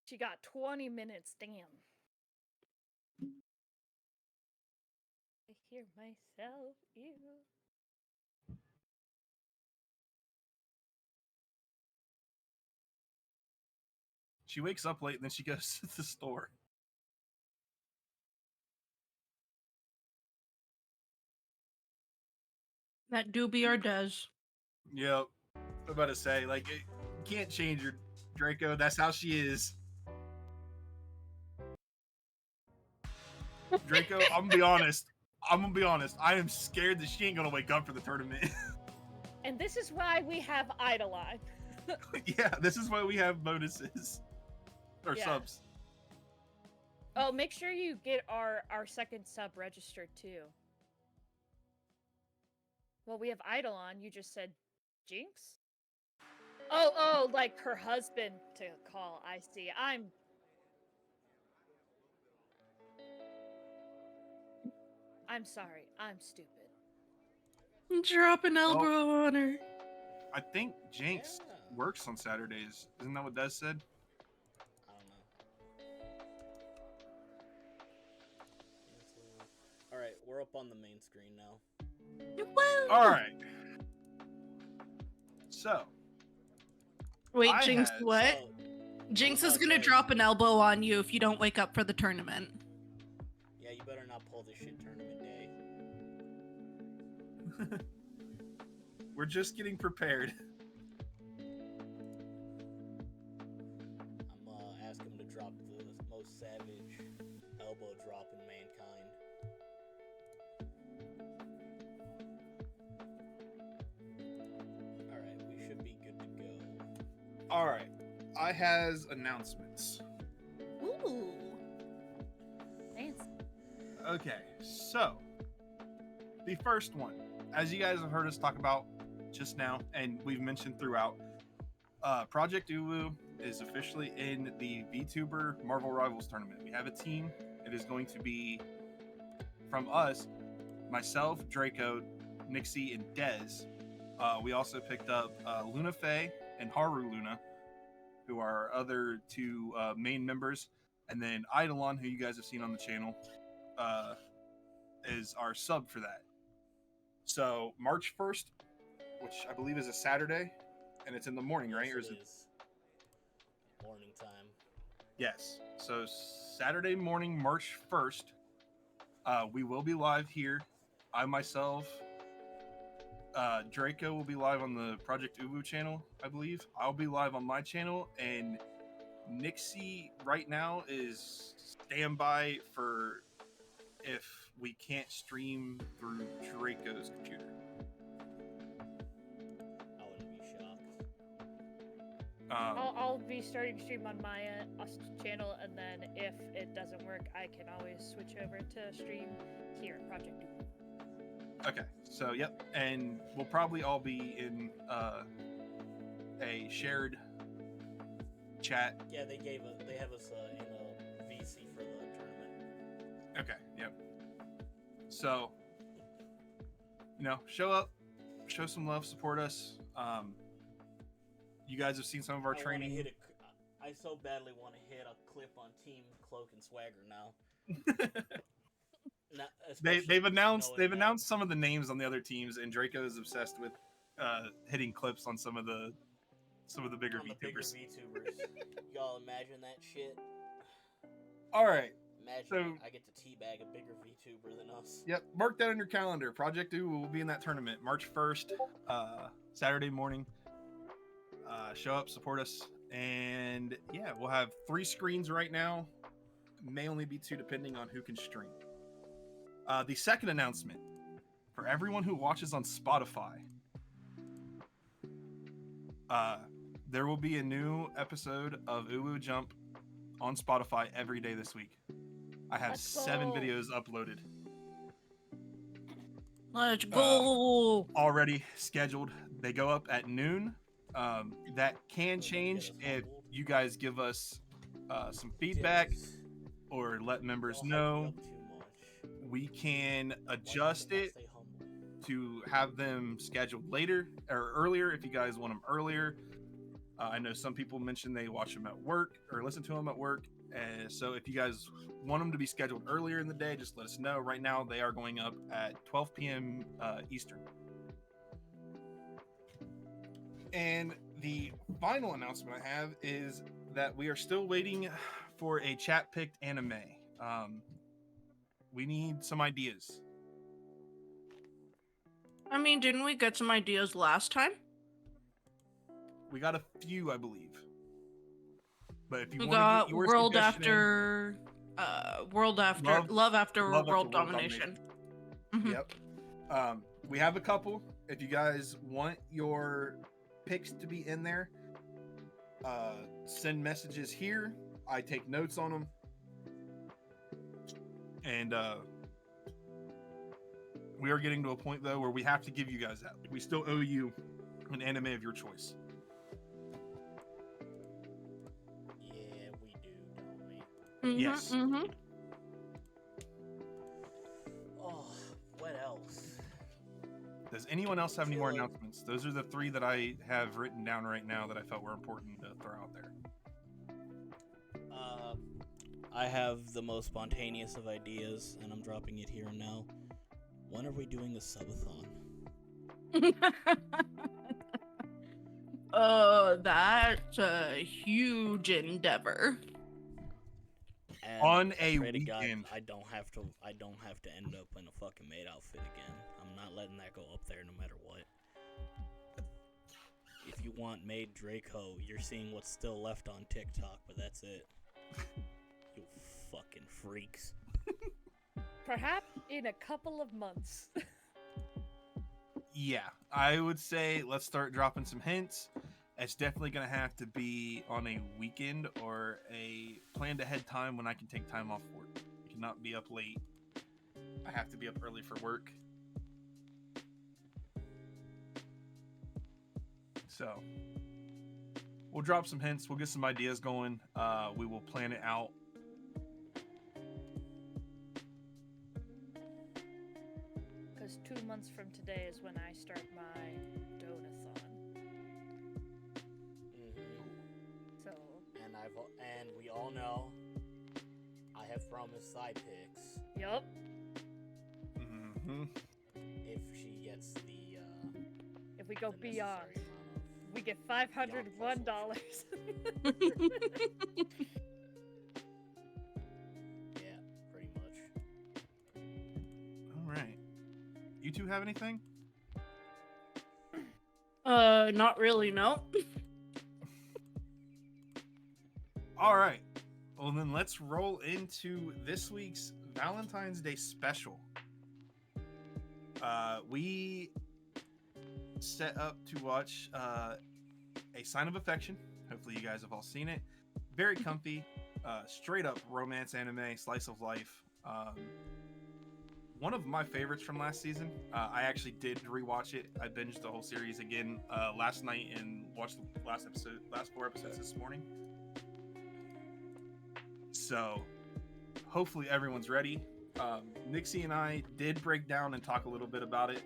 She got 20 minutes, damn. I hear myself, ew. She wakes up late and then she goes to the store. That do be or does. Yep. I'm about to say, like, you can't change her, Draco. That's how she is. Draco, I'm gonna be honest. I am scared that she ain't gonna wake up for the tournament. And this is why we have Eidolon. Yeah, this is why we have bonuses. Or subs. Oh, make sure you get our second sub registered too. Well, we have Eidolon. You just said Jinx? Oh, like her husband to call. I see. I'm sorry. I'm stupid. Drop an elbow on her. I think Jinx works on Saturdays. Isn't that what Des said? I don't know. Alright, we're up on the main screen now. Woo! Alright. So. Wait, Jinx, what? Jinx is gonna drop an elbow on you if you don't wake up for the tournament. Yeah, you better not pull this shit tournament day. We're just getting prepared. I'm ask him to drop the most savage elbow drop in mankind. Alright, we should be good to go. Alright. I has announcements. Ooh. Fancy. Okay, so the first one, as you guys have heard us talk about just now, and we've mentioned throughout, Project UwU is officially in the VTuber Marvel Rivals tournament. We have a team. It is going to be from us, myself, Draco, Nixie, and Dez. We also picked up Luna Faye and Haru Luna, who are our other two main members, and then Eidolon, who you guys have seen on the channel, is our sub for that. So March 1st, which I believe is a Saturday, and it's in the morning, right? Or is it? Morning time. Yes. So Saturday morning, March 1st, we will be live here. I myself, Draco will be live on the Project UwU channel, I believe. I'll be live on my channel, and Nixie right now is standby for if we can't stream through Draco's computer. I wouldn't be shocked. I'll be starting stream on my channel, and then if it doesn't work, I can always switch over to stream here at Project UwU. Okay, so yep, and we'll probably all be in a shared chat. Yeah, they have us in a VC for the tournament. Okay, yep. So, show up, show some love, support us. You guys have seen some of our training. I so badly want to hit a clip on Team Cloak and Swagger now. They've announced some of the names on the other teams, and Draco is obsessed with hitting clips on some of the bigger VTubers. Y'all imagine that shit? All right. Imagine I get to teabag a bigger VTuber than us. Yep, mark that on your calendar. Project UwU will be in that tournament March 1st, Saturday morning. Show up, support us, and yeah, we'll have 3 screens right now. May only be 2 depending on who can stream. The second announcement for everyone who watches on Spotify, there will be a new episode of UwU Jump on Spotify every day this week. I have 7 videos uploaded. Let's go. Already scheduled. They go up at noon. That can change if you guys give us some feedback or let members know. We can adjust it to have them scheduled later or earlier if you guys want them earlier. I know some people mentioned they watch them at work or listen to them at work. And so if you guys want them to be scheduled earlier in the day, just let us know. Right now, they are going up at 12 p.m. Eastern. And the final announcement I have is that we are still waiting for a chat-picked anime. We need some ideas. I mean, didn't we get some ideas last time? We got a few, I believe. But if you We want to got get your World suggestion After, Love After World Domination. Mhm. Yep. We have a couple. If you guys want your picks to be in there, send messages here. I take notes on them. And we are getting to a point, though, where we have to give you guys that. We still owe you an anime of your choice. Yeah, we do, don't we? Yes. Mm-hmm. Oh, what else? Does anyone else have any more announcements? Those are the three that I have written down right now that I felt were important to throw out there. I have the most spontaneous of ideas, and I'm dropping it here and now. When are we doing a subathon? That's a huge endeavor. And On I a pray to God weekend. I don't have to end up in a fucking maid outfit again. I'm not letting that go up there no matter what. If you want maid Draco, you're seeing what's still left on TikTok, but that's it. You fucking freaks. Perhaps in a couple of months. Yeah, I would say let's start dropping some hints. It's definitely going to have to be on a weekend or a planned ahead time when I can take time off work. I cannot be up late. I have to be up early for work. So, we'll drop some hints. We'll get some ideas going. We will plan it out. Because 2 months from today is when I start my donathon. So. And we all know I have promised side picks. Yup. Mm-hmm. If she gets the If we go the beyond, necessary amount of- we get $501. Yeah, pretty much. All right. You two have anything? Not really, no. All right. Well, then let's roll into this week's Valentine's Day special. We set up to watch A Sign of Affection. Hopefully you guys have all seen it. Very comfy, straight up romance anime, slice of life. One of my favorites from last season. I actually did rewatch it. I binged the whole series again last night and watched the last 4 episodes this morning. So hopefully everyone's ready. Nixie and I did break down and talk a little bit about it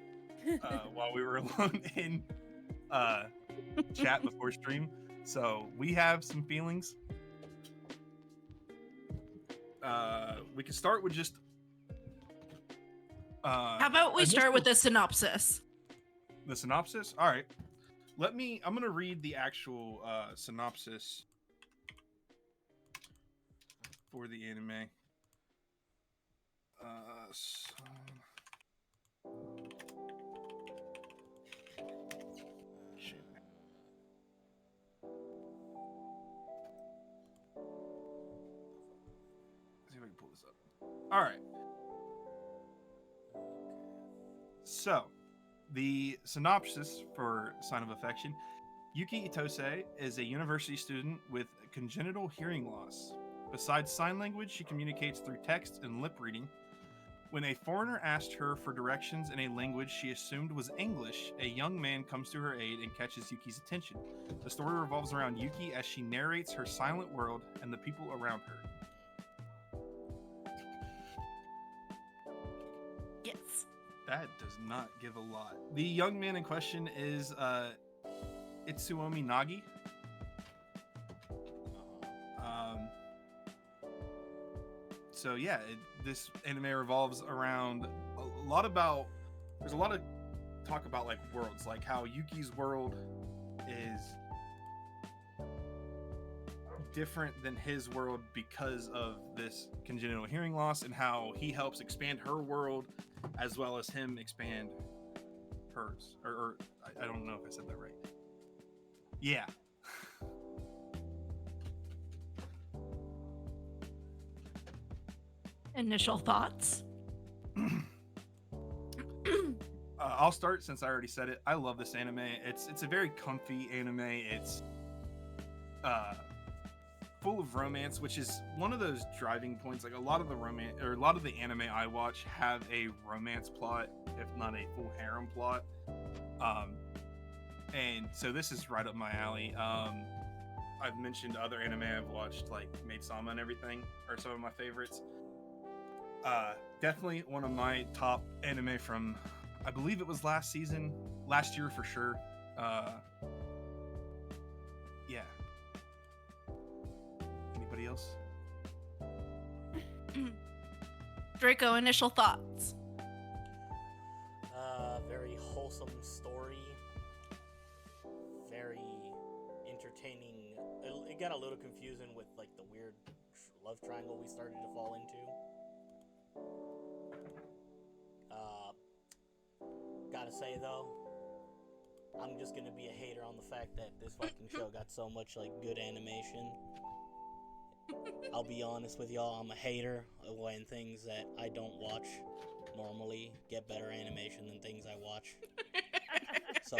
while we were alone in chat before stream. So we have some feelings. We can start with just How about we start with a synopsis? the synopsis. All right, I'm gonna read the actual synopsis for the anime. Shit. See if I can pull this up. All right. So, the synopsis for Sign of Affection. Yuki Itose is a university student with congenital hearing loss. Besides sign language, she communicates through text and lip reading. When a foreigner asked her for directions in a language she assumed was English, a young man comes to her aid and catches Yuki's attention. The story revolves around Yuki as she narrates her silent world and the people around her. Yes. That does not give a lot. The young man in question is itsuomi Nagi. So yeah, this anime revolves around a lot about. There's a lot of talk about like worlds, like how Yuki's world is different than his world because of this congenital hearing loss, and how he helps expand her world as well as him expand hers. Or I don't know if I said that right. Yeah. Initial thoughts? I'll start since I already said it. I love this anime. It's a very comfy anime. It's full of romance, which is one of those driving points. Like a lot of the anime I watch have a romance plot, if not a full harem plot. And so this is right up my alley. I've mentioned other anime I've watched, like Maid Sama and everything, are some of my favorites. Definitely one of my top anime from, I believe it was last year for sure. Yeah. Anybody else? Draco, initial thoughts? Very wholesome story. Very entertaining. It got a little confusing with like the weird love triangle we started to fall into. Gotta say though, I'm just gonna be a hater on the fact that this fucking show got so much like good animation. I'll be honest with y'all, I'm a hater when things that I don't watch normally get better animation than things I watch. So,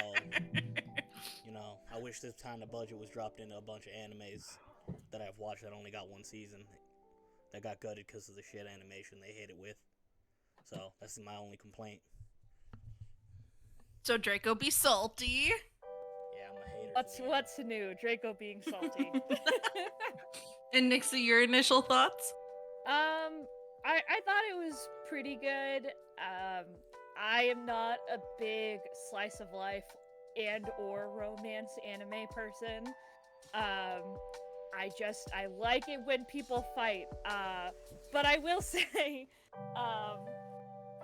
you know, I wish this time the budget was dropped into a bunch of animes that I've watched that only got one season that got gutted because of the shit animation they hit it with. So, that's my only complaint. So Draco be salty. Yeah, I'm a hater. What's new? Draco being salty. And Nixie, your initial thoughts? I thought it was pretty good. I am not a big slice of life and or romance anime person. I like it when people fight. But I will say,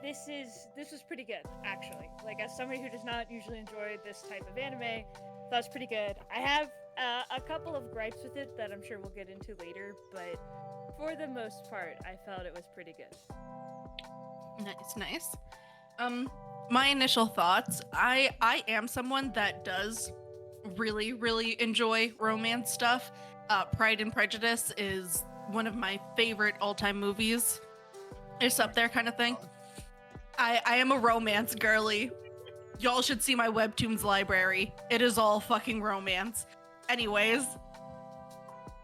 this was pretty good, actually. Like, as somebody who does not usually enjoy this type of anime, that was pretty good. I have a couple of gripes with it that I'm sure we'll get into later, but for the most part, I felt it was pretty good. Nice. My initial thoughts, I am someone that does really, really enjoy romance stuff. Pride and Prejudice is one of my favorite all-time movies. It's up there kind of thing. I am a romance girly. Y'all should see my webtoons library. It is all fucking romance. Anyways,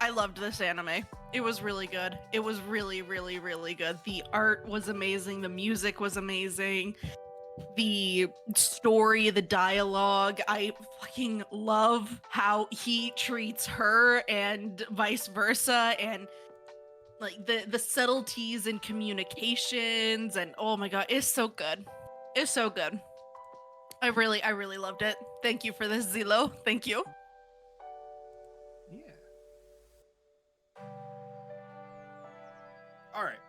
I loved this anime. It was really good. It was really, really, really good. The art was amazing. The music was amazing. The story, the dialogue. I fucking love how he treats her and vice versa. And like the subtleties in communications. And oh my god, it's so good. It's so good. I really loved it. Thank you for this, Zilo. Thank you. Yeah. All right.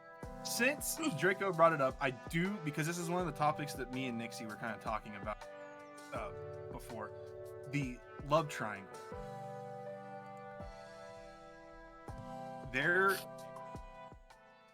Since Draco brought it up, I do, because this is one of the topics that me and Nixie were kind of talking about before, the love triangle.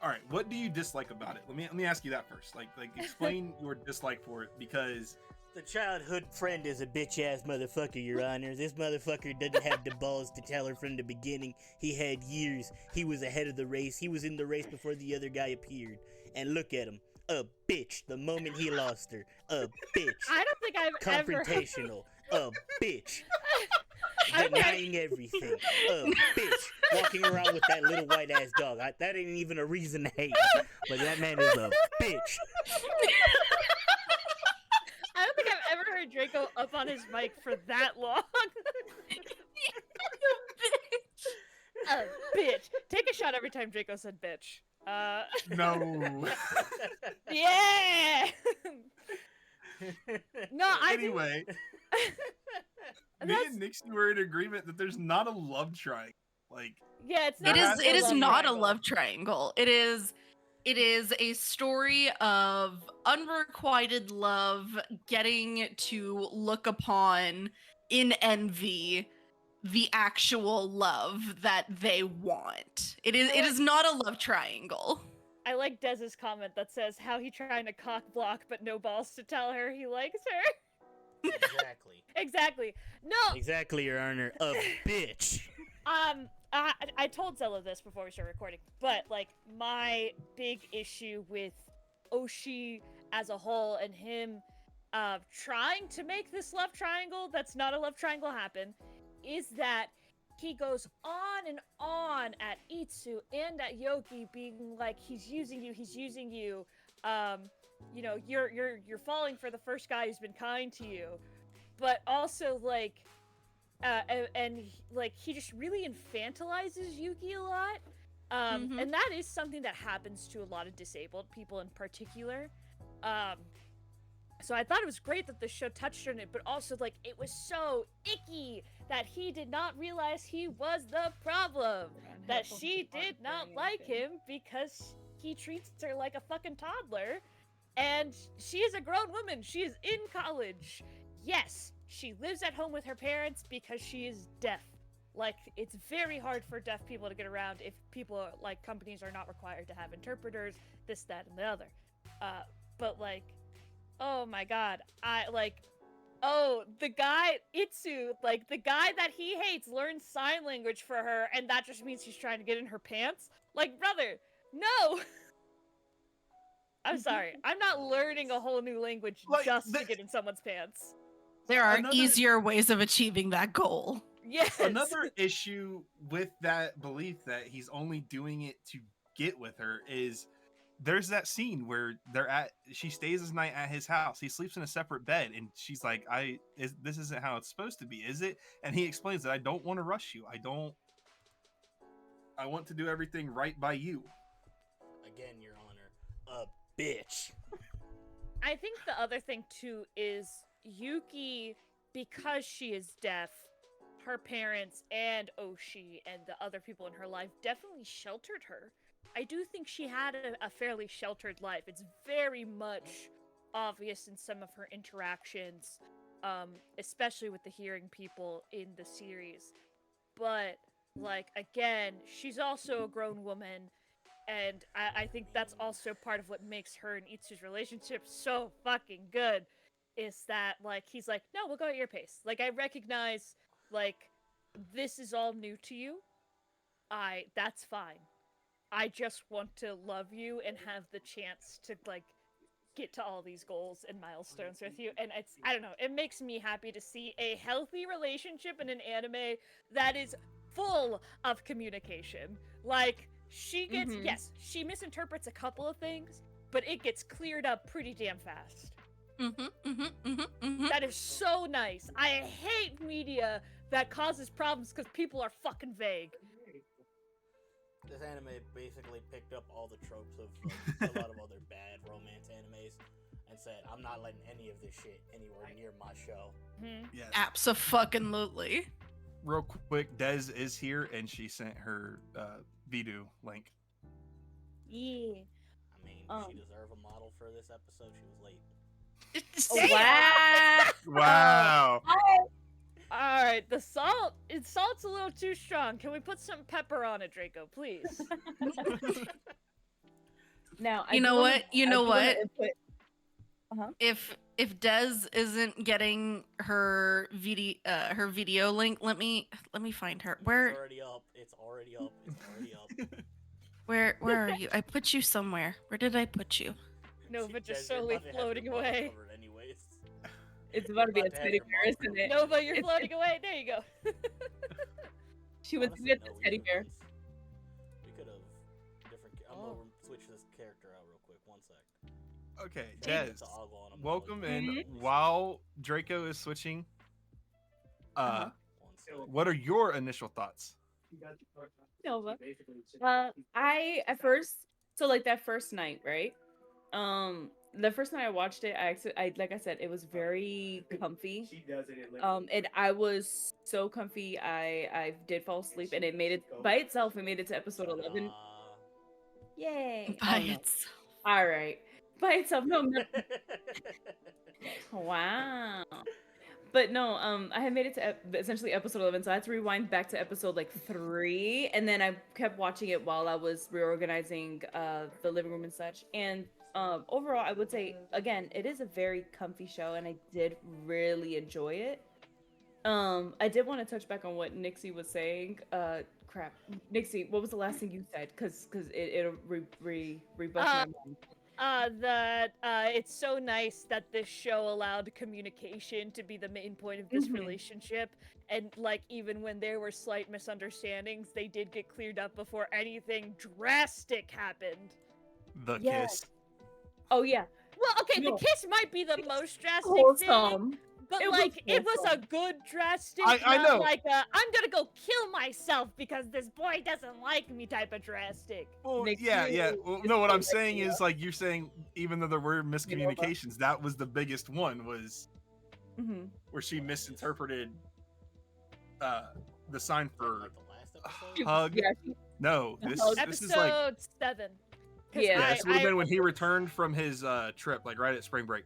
All right, what do you dislike about it? Let me ask you that first. Like explain your dislike for it, because the childhood friend is a bitch-ass motherfucker, Your Honor. This motherfucker doesn't have the balls to tell her from the beginning. He had years. He was ahead of the race. He was in the race before the other guy appeared. And look at him. A bitch the moment he lost her. A bitch. I don't think I've confrontational. A bitch. Denying everything. A bitch. Walking around with that little white-ass dog. That ain't even a reason to hate. But that man is a bitch. I don't think I've ever heard Draco up on his mic for that long. A bitch. Take a shot every time Draco said bitch. no. Yeah. No, Anyway, me and Nixie were in agreement that there's not a love triangle. Like, Yeah, it's not. It There is has it to is be- not a love triangle. It is a story of unrequited love getting to look upon in envy the actual love that they want. It is not a love triangle. I like Dez's comment that says how he trying to cock block but no balls to tell her he likes her. Exactly. Exactly. No. Exactly, Your Honor. A bitch. I told Zella this before we started recording, but like my big issue with Oshi as a whole and him trying to make this love triangle that's not a love triangle happen is that he goes on and on at Itsu and at Yoki being like he's using you. You know, you're falling for the first guy who's been kind to you. But also like like he just really infantilizes Yuki a lot. And that is something that happens to a lot of disabled people in particular. So I thought it was great that the show touched on it, but also like it was so icky that he did not realize he was the problem. That she did not like him because he treats her like a fucking toddler. And she is a grown woman. She is in college. Yes, she lives at home with her parents because she is deaf. Like, it's very hard for deaf people to get around if people, like, companies are not required to have interpreters, this, that, and the other. But, like, oh my god. The guy, Itsu, like, the guy that he hates learns sign language for her, and that just means he's trying to get in her pants? Like, brother, no! I'm sorry. I'm not learning a whole new language Like, just to get in someone's pants. There are Another- easier ways of achieving that goal. Yes. Another issue with that belief that he's only doing it to get with her is there's that scene where she stays his night at his house. He sleeps in a separate bed, and she's like, this isn't how it's supposed to be, is it? And he explains that I don't want to rush you. I want to do everything right by you. Again, Your Honor, a bitch. I think the other thing too is Yuki, because she is deaf, her parents and Oshi and the other people in her life definitely sheltered her. I do think she had a fairly sheltered life. It's very much obvious in some of her interactions, especially with the hearing people in the series. But, like, again, she's also a grown woman, and I think that's also part of what makes her and Itsu's relationship so fucking good, is that, like, he's like, no, we'll go at your pace. Like, I recognize, like, this is all new to you. That's fine. I just want to love you and have the chance to, like, get to all these goals and milestones with you. And I don't know, it makes me happy to see a healthy relationship in an anime that is full of communication. Like, she gets, yes, she misinterprets a couple of things, but it gets cleared up pretty damn fast. That is so nice. I hate media that causes problems because people are fucking vague. This anime basically picked up all the tropes of like, a lot of other bad romance animes and said, I'm not letting any of this shit anywhere near my show. Yes. Abso-fucking-lutely. Real quick, Des is here, and she sent her Vidu link. Yeah. I mean, she deserved a model for this episode. She was late. Wow. All right, the salt's a little too strong. Can we put some pepper on it, Draco, please? Now, You know what? Uh-huh. If Des isn't getting her video link, let me find her. It's Where already up. It's already up. It's already up. where are you? I put you somewhere. Where did I put you? Nova She- just Des, you're slowly about to have floating your mouth away. covered anyways. It's about to be a About to have teddy your bear, mouth isn't it? Nova, you're It's- floating away. There you go. She was Honestly, with no, the we teddy could've bear. just- We could have different. I'm Oh. gonna switch this character out real quick. One sec. Okay, Change Des, it to Oggle and I'm gonna welcome let you in. know. While Draco is switching, Uh-huh. One sec. what are your initial thoughts? Nova. I at first, so like that first night, right? the first time I watched it, I like I said, it was very comfy. She does it in And I was so comfy, I did fall asleep, and it made it by itself. It made it to episode 11. Yay! By Oh no! its All right, by itself. No, no. Wow. But no, I had made it to essentially episode 11, so I had to rewind back to episode like 3, and then I kept watching it while I was reorganizing the living room and such. And overall, I would say again, it is a very comfy show, and I did really enjoy it. I did want to touch back on what Nixie was saying. Crap, Nixie, what was the last thing you said? Because it'll rebut my mind. That it's so nice that this show allowed communication to be the main point of this Mhm. relationship, and like even when there were slight misunderstandings, they did get cleared up before anything drastic happened. The Yes. kiss. Oh yeah, Well, okay, No. the kiss might be the most drastic thing, wholesome. but It was like it was a wholesome. good drastic. I not know. Like I'm gonna go kill myself because this boy doesn't like me type of drastic. Well, Makes yeah, you- yeah. Well, it's no, what so I'm saying like, is like you're saying, even though there were miscommunications, that was the biggest one. Was Mhm. where she misinterpreted the sign for Like the last episode? hug. Yeah, No, The this hug. this is like Episode 7. 'Cause Yeah. yeah, this would have I- been when he returned from his trip, like right at spring break.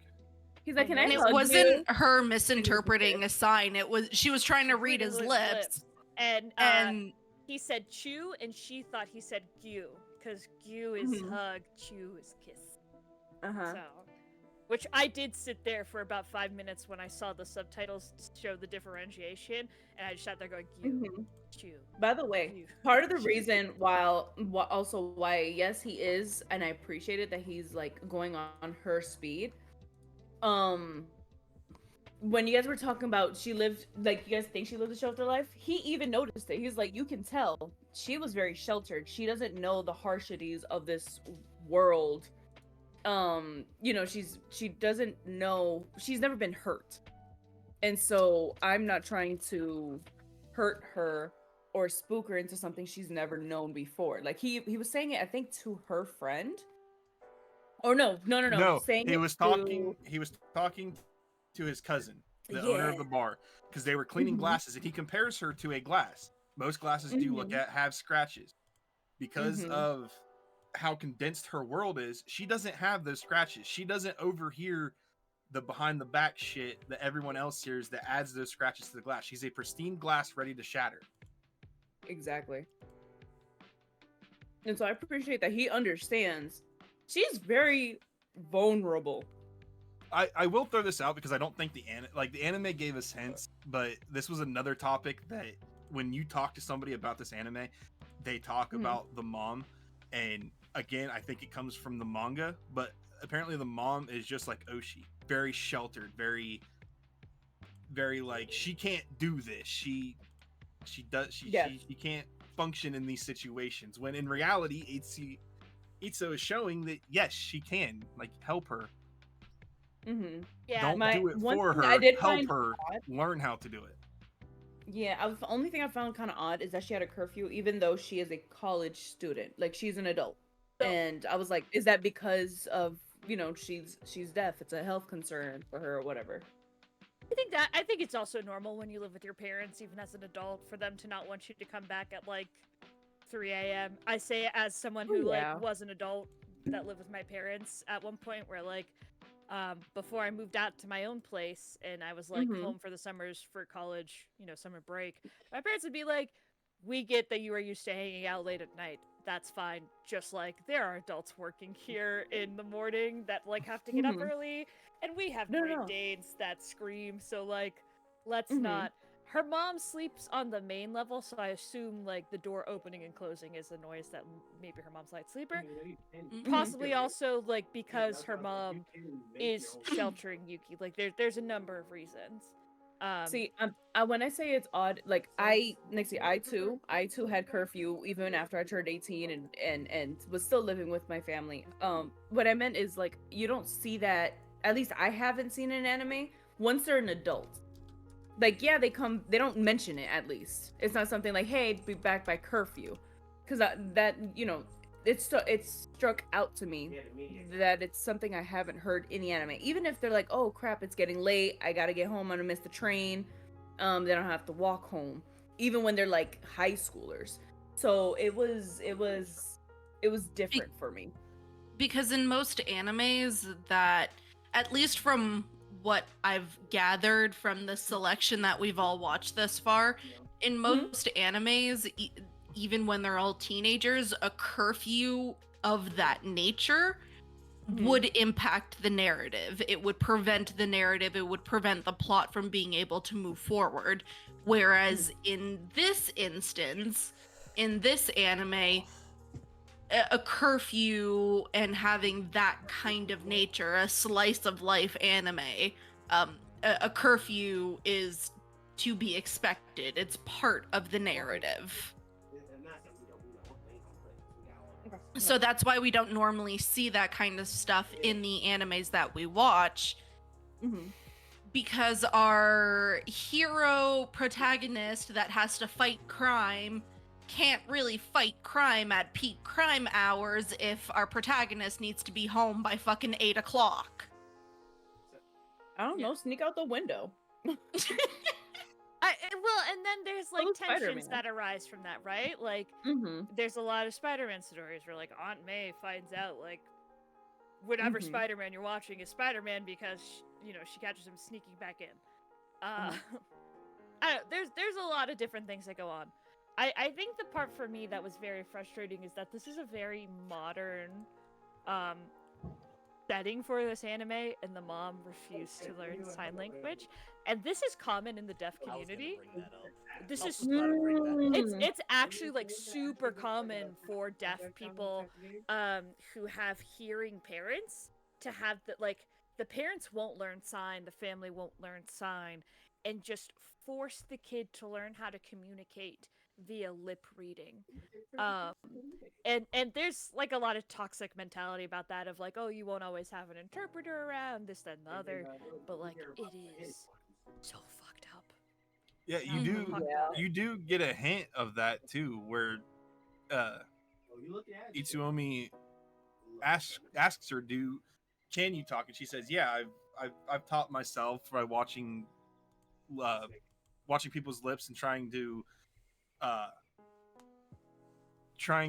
he's like, "Can I and And it hug wasn't you?" her misinterpreting a sign. It was she was trying to read his his lips, and and he said chew, and she thought he said gew, because gew is Mhm. hug, chew is kiss. Uh-huh. So, which I did sit there for about 5 minutes when I saw the subtitles show the differentiation, and I just sat there going gew, Mhm. chew, By the way, gew. part of the reason also why yes he is, and I appreciate it that he's like going on her speed. When you guys were talking about she lived, like, you guys think she lived a sheltered life, he even noticed it. He's like, you can tell she was very sheltered. She doesn't know the harshities of this world. She doesn't know, she's never been hurt, and so I'm not trying to hurt her or spook her into something she's never known before. Like he was saying it, I think, to her friend. Or no. No, Saying he it was to- talking. He was talking to his cousin, the owner of Yeah. the bar, because they were cleaning Mhm. glasses, and he compares her to a glass. Most glasses you look Mhm. at have scratches because Mhm. of how condensed her world is. She doesn't have those scratches. She doesn't overhear the behind the back shit that everyone else hears that adds those scratches to the glass. She's a pristine glass ready to shatter. Exactly. And so I appreciate that he understands. She's very vulnerable. I will throw this out because I don't think the anime gave us hints, but this was another topic that when you talk to somebody about this anime, they talk Mhm. about the mom, and again, I think it comes from the manga, but apparently the mom is just like Oshi, very sheltered, very like she can't do this. She Yes. can't function in these situations. When in reality, Itsuo is showing that yes, she can like help her. Mm-hmm. Yeah, Don't do it one for thing her. I did Help find her odd- learn how to do it. Yeah, the only thing I found kind of odd is that she had a curfew, even though she is a college student. Like, she's an adult. So- And I was like, is that because of, she's deaf? It's a health concern for her or whatever. I think it's also normal when you live with your parents, even as an adult, for them to not want you to come back at like 3 a.m. I say it as someone who Yeah. like was an adult that lived with my parents at one point, where like before I moved out to my own place and I was like Mhm. home for the summers for college, summer break, my parents would be like, "We get that you are used to hanging out late at night. That's fine. Just like there are adults working here in the morning that like have to get up Mhm. early, and we have No, Great no. Danes that scream. So like, let's Mhm. not." Her mom sleeps on the main level, so I assume like the door opening and closing is a noise that maybe her mom's light sleeper. Mhm. Possibly also like because her mom is sheltering Yuki. Like there's a number of reasons. See, when I say it's odd, like Nixie, I too had curfew even after I turned 18 and was still living with my family. What I meant is like you don't see that. At least I haven't seen in anime once they're an adult. Like, yeah, they don't mention it. At least it's not something like, hey, be back by curfew, because that it's struck out to me that it's something I haven't heard in the anime. Even if they're like, oh crap, it's getting late, I gotta get home, I'm gonna miss the train. They don't have to walk home. Even when they're like high schoolers. So it was different for me. Because in most animes that, at least from what I've gathered from the selection that we've all watched thus far, in most animes, even when they're all teenagers, a curfew of that nature would impact the narrative. It would prevent the narrative, it would prevent the plot from being able to move forward. Whereas in this instance, in this anime, a curfew and having that kind of nature, a slice of life anime, a curfew is to be expected. It's part of the narrative. So that's why we don't normally see that kind of stuff in the animes that we watch. Because our hero protagonist that has to fight crime can't really fight crime at peak crime hours if our protagonist needs to be home by fucking 8 o'clock. I don't know, sneak out the window. Well, and then there's like tensions Spider-Man. that arise from that, right? Like, there's a lot of Spider-Man stories where like Aunt May finds out like whatever Spider-Man you're watching is Spider-Man because she catches him sneaking back in. There's a lot of different things that go on. I think the part for me that was very frustrating is that this is a very modern setting for this anime, and the mom refused to learn sign language, and this is common in the deaf community. This is it's actually like super common for deaf people who have hearing parents to have the parents won't learn sign, the family won't learn sign, and just force the kid to learn how to communicate via lip reading. And there's like a lot of toxic mentality about that of like, oh, you won't always have an interpreter around, this, that, and the other, but like it is so fucked up. Yeah, you do get a hint of that too, where Itsuomi asks her, can you talk? And she says, yeah, I've taught myself by watching people's lips and trying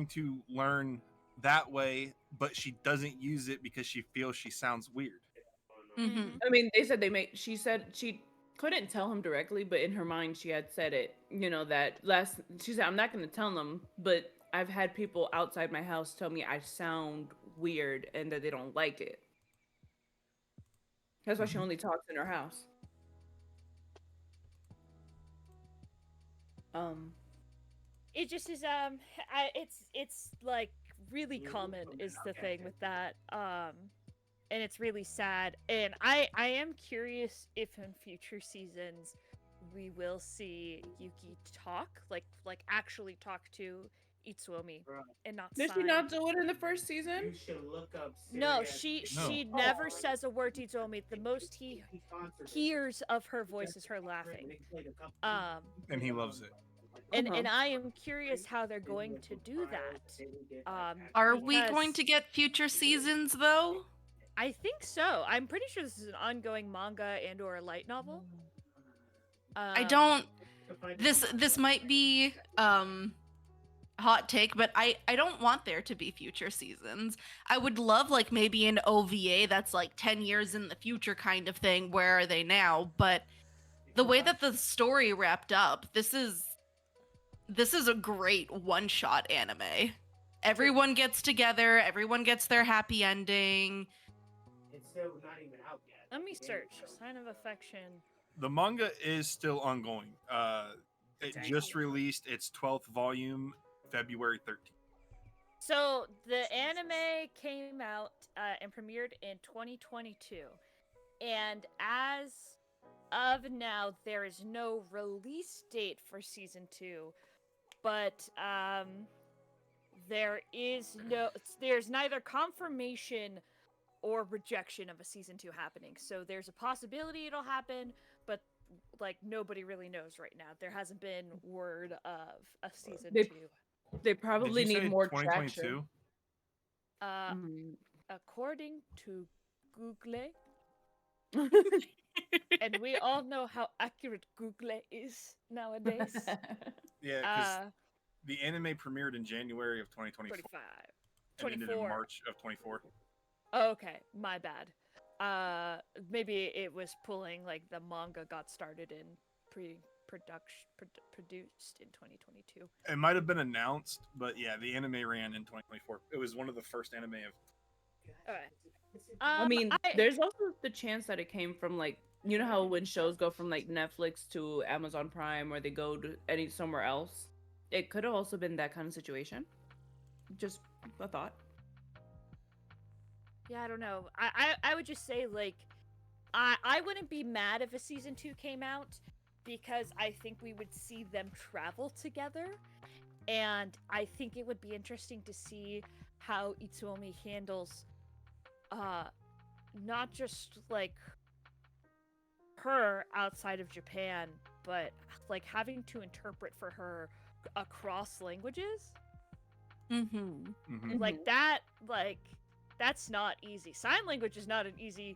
to learn that way, but she doesn't use it because she feels she sounds weird. I mean, she said she couldn't tell him directly, but in her mind she had said it, she said, I'm not going to tell them, but I've had people outside my house tell me I sound weird and that they don't like it. That's why she only talks in her house. It just is it's like really common is the thing with that, and it's really sad, and I am curious if in future seasons we will see Yuki talk, like actually talk to Itsuomi and not Did sign. she not do it in the first season? No, she never says a word to Itsuomi. The most he hears of her voice is her laughing. And he loves it. And I am curious how they're going to do that. Are we going to get future seasons though? I think so. I'm pretty sure this is an ongoing manga and or a light novel. I don't. This might be hot take, but I don't want there to be future seasons. I would love like maybe an OVA that's like 10 years in the future kind of thing. Where are they now? But the way that the story wrapped up, this is a great one-shot anime. Everyone gets together, everyone gets their happy ending. It's still not even out yet. Let me search. Sign of Affection. The manga is still ongoing. It just released its 12th volume February 13th. So the anime came out and premiered in 2022. And as of now, there is no release date for season 2. But there's neither confirmation or rejection of a season 2 happening. So there's a possibility it'll happen, but like nobody really knows right now. There hasn't been word of a season 2. They probably need more 2022? traction. Mm. According to Google, and we all know how accurate Google is nowadays. Yeah, because Uh, the anime premiered in January of 2024 25, and ended in 24. March of 24. Oh, okay, my bad. Maybe it was pulling like the manga got started in produced in 2022. It might have been announced, but yeah, the anime ran in 2024. It was one of the first anime of. All right. I mean, there's also the chance that it came from like, you know how when shows go from like Netflix to Amazon Prime or they go to somewhere else, it could have also been that kind of situation. Just a thought. Yeah, I don't know. I would just say like I wouldn't be mad if a season 2 came out because I think we would see them travel together, and I think it would be interesting to see how Itsuomi handles not just like her outside of Japan, but like having to interpret for her across languages. Mm-hmm. Like that, like that's not easy. Sign language is not an easy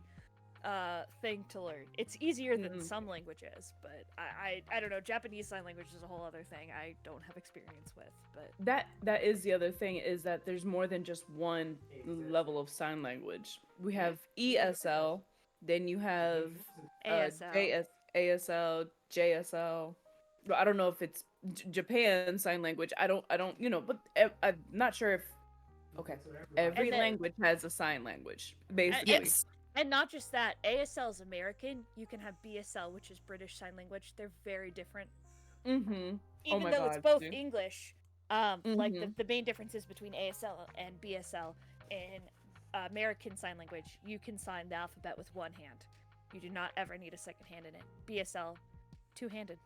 thing to learn. It's easier than some languages, but I don't know. Japanese sign language is a whole other thing I don't have experience with. But that is the other thing, is that there's more than just one level of sign language. We have ESL, then you have ASL. ASL, JSL. Well, I don't know if it's Japan sign language. I don't but I'm not sure if every And then- language has a sign language basically. And not just that, ASL is American. You can have BSL, which is British Sign Language. They're very different. Mm-hmm. Even my though it's God, both dude. English, like the main differences between ASL and BSL in American Sign Language, you can sign the alphabet with one hand. You do not ever need a second hand in it. BSL, two-handed.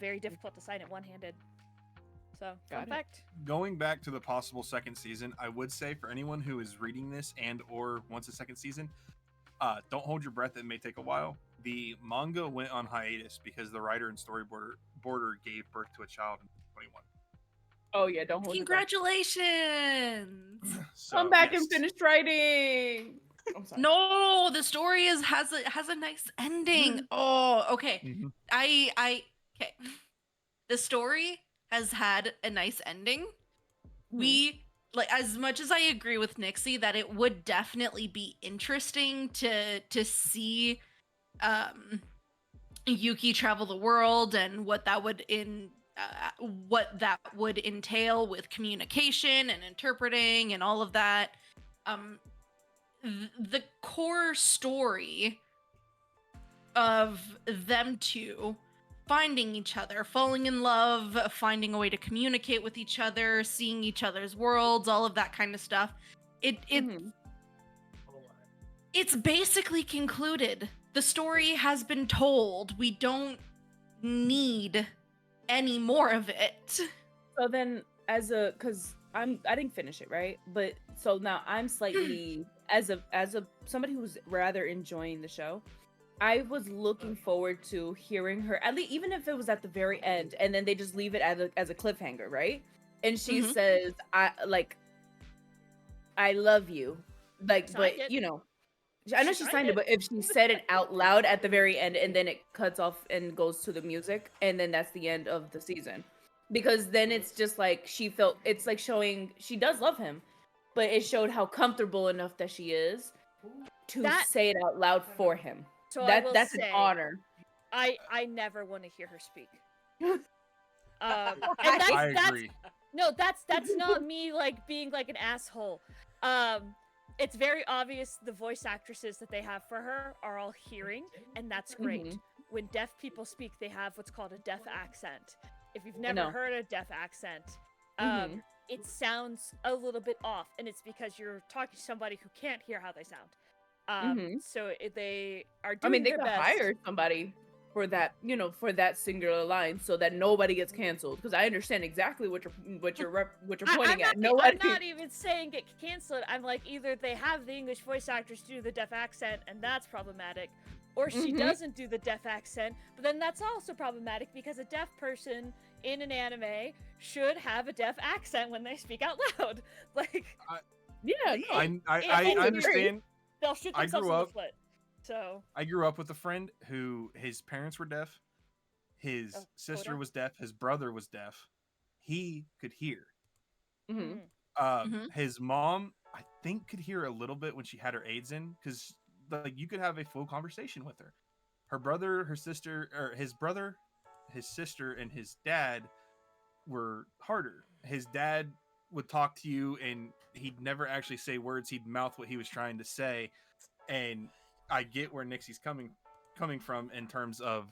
Very difficult to sign it one-handed. So, fun fact. Going back to the possible second season, I would say for anyone who is reading this and or wants a second season, don't hold your breath. It may take a while. The manga went on hiatus because the writer and storyboarder gave birth to a child in 2021. Oh yeah, don't hold your breath. Congratulations! So, Come back yes. and finish writing. I'm sorry. No, the story has a nice ending. Oh, okay. Mhm. Okay. The story has had a nice ending. We like, as much as I agree with Nixie that it would definitely be interesting to see Yuki travel the world and what that would entail with communication and interpreting and all of that. The core story of them two finding each other, falling in love, finding a way to communicate with each other, seeing each other's worlds, all of that kind of stuff. It's basically concluded. The story has been told. We don't need any more of it. So then, because I didn't finish it, right? But so now I'm slightly as a somebody who's rather enjoying the show. I was looking forward to hearing her, at least even if it was at the very end, and then they just leave it as a cliffhanger, right? And she says, "I love you," like, Signed but it. you know, I know She she signed signed it, it. but if she said it out loud at the very end, and then it cuts off and goes to the music, and then that's the end of the season, because then it's just like it's like showing she does love him, but it showed how comfortable enough that she is to say it out loud for him. So That's say, an honor. I never want to hear her speak. And I agree. No, that's not me like being like an asshole. It's very obvious the voice actresses that they have for her are all hearing, and that's great. When deaf people speak, they have what's called a deaf accent. If you've never heard a deaf accent, it sounds a little bit off, and it's because you're talking to somebody who can't hear how they sound. So they are doing They their could best. hire somebody for that, for that singular line, so that nobody gets canceled. Because I understand exactly what you're pointing at. I'm not even saying get canceled. I'm like, either they have the English voice actors do the deaf accent, and that's problematic, or she doesn't do the deaf accent, but then that's also problematic because a deaf person in an anime should have a deaf accent when they speak out loud. Like, Yeah, no. I understand. they'll shoot I themselves grew in the up- foot. So I grew up with a friend who his parents were deaf, his sister Coda? was deaf, his brother was deaf. He could hear. Mhm. His mom, I think, could hear a little bit when she had her aids in, because like you could have a full conversation with her. Her brother, her sister, or his brother, his sister, and his dad were harder. His dad would talk to you, and he'd never actually say words. He'd mouth what he was trying to say, and I get where Nixie's coming from in terms of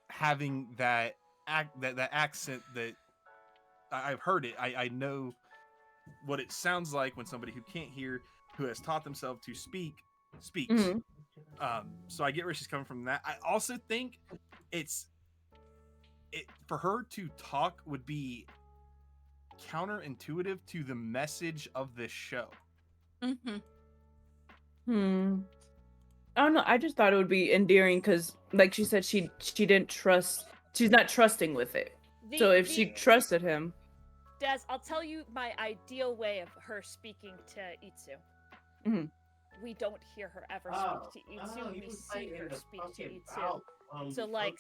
having that accent that I've heard it. I know what it sounds like when somebody who can't hear, who has taught themselves to speaks. Mhm. So I get where she's coming from. That I also think it for her to talk would be counterintuitive to the message of this show. I don't know. I just thought it would be endearing because, like she said, she didn't trust. She's not trusting with it. So if she trusted him, Des, I'll tell you my ideal way of her speaking to Itsu. Mhm. We don't hear her ever speak to Itsu. We see her speak to Itsu. So like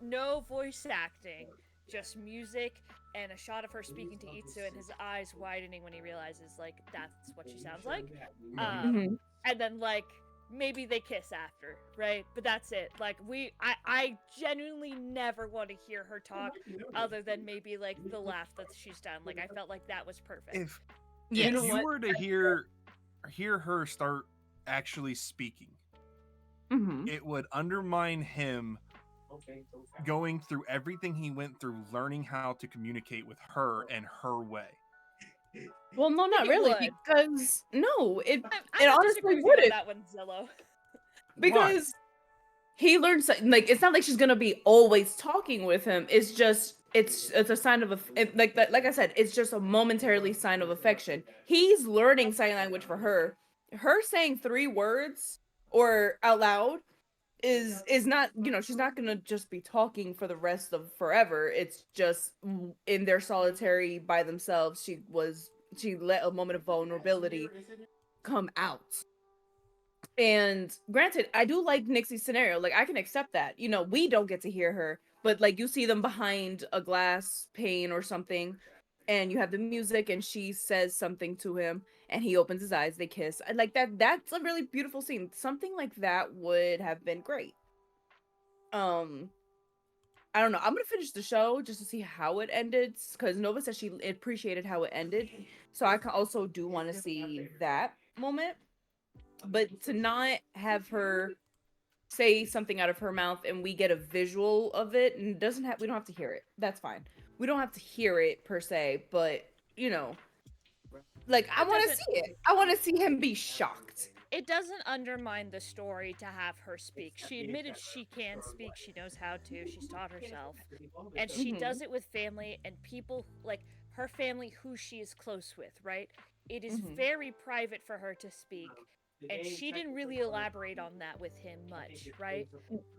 no voice acting, just music and a shot of her speaking to Itsu and his eyes widening when he realizes like that's what she sounds like. Mhm. And then like maybe they kiss after, right? But that's it. Like I genuinely never want to hear her talk other than maybe like the laugh that she's done. Like I felt like that was perfect. If Yes. you were to hear her start actually speaking, Mhm. it would undermine him going through everything he went through, learning how to communicate with her and her way. Well, no, not It really, would. because no, it I honestly disagree with you on wouldn't, that one, Zillow. because he learns like it's not like she's gonna be always talking with him. It's just it's a sign of like that. Like I said, it's just a momentarily sign of affection. He's learning sign language for her. Her saying 3 words or out loud is not, she's not gonna just be talking for the rest of forever. It's just in their solitary by themselves. She let a moment of vulnerability come out. And granted, I do like Nixie's scenario. Like I can accept that. We don't get to hear her, but like you see them behind a glass pane or something, and you have the music, and she says something to him, and he opens his eyes, they kiss. I like that. That's a really beautiful scene. Something like that would have been great. I don't know. I'm gonna finish the show just to see how it ended, because Nova said she appreciated how it ended. So I also do want to see that moment. But to not have her say something out of her mouth and we get a visual of it, and we don't have to hear it. That's fine. We don't have to hear it per se, but like I want to see it. I want to see him be shocked. It doesn't undermine the story to have her speak. She admitted she can speak. She knows how to. She's taught herself. And she does it with family and people, like her family who she is close with, right? It is very private for her to speak. And she didn't really elaborate on that with him much, right?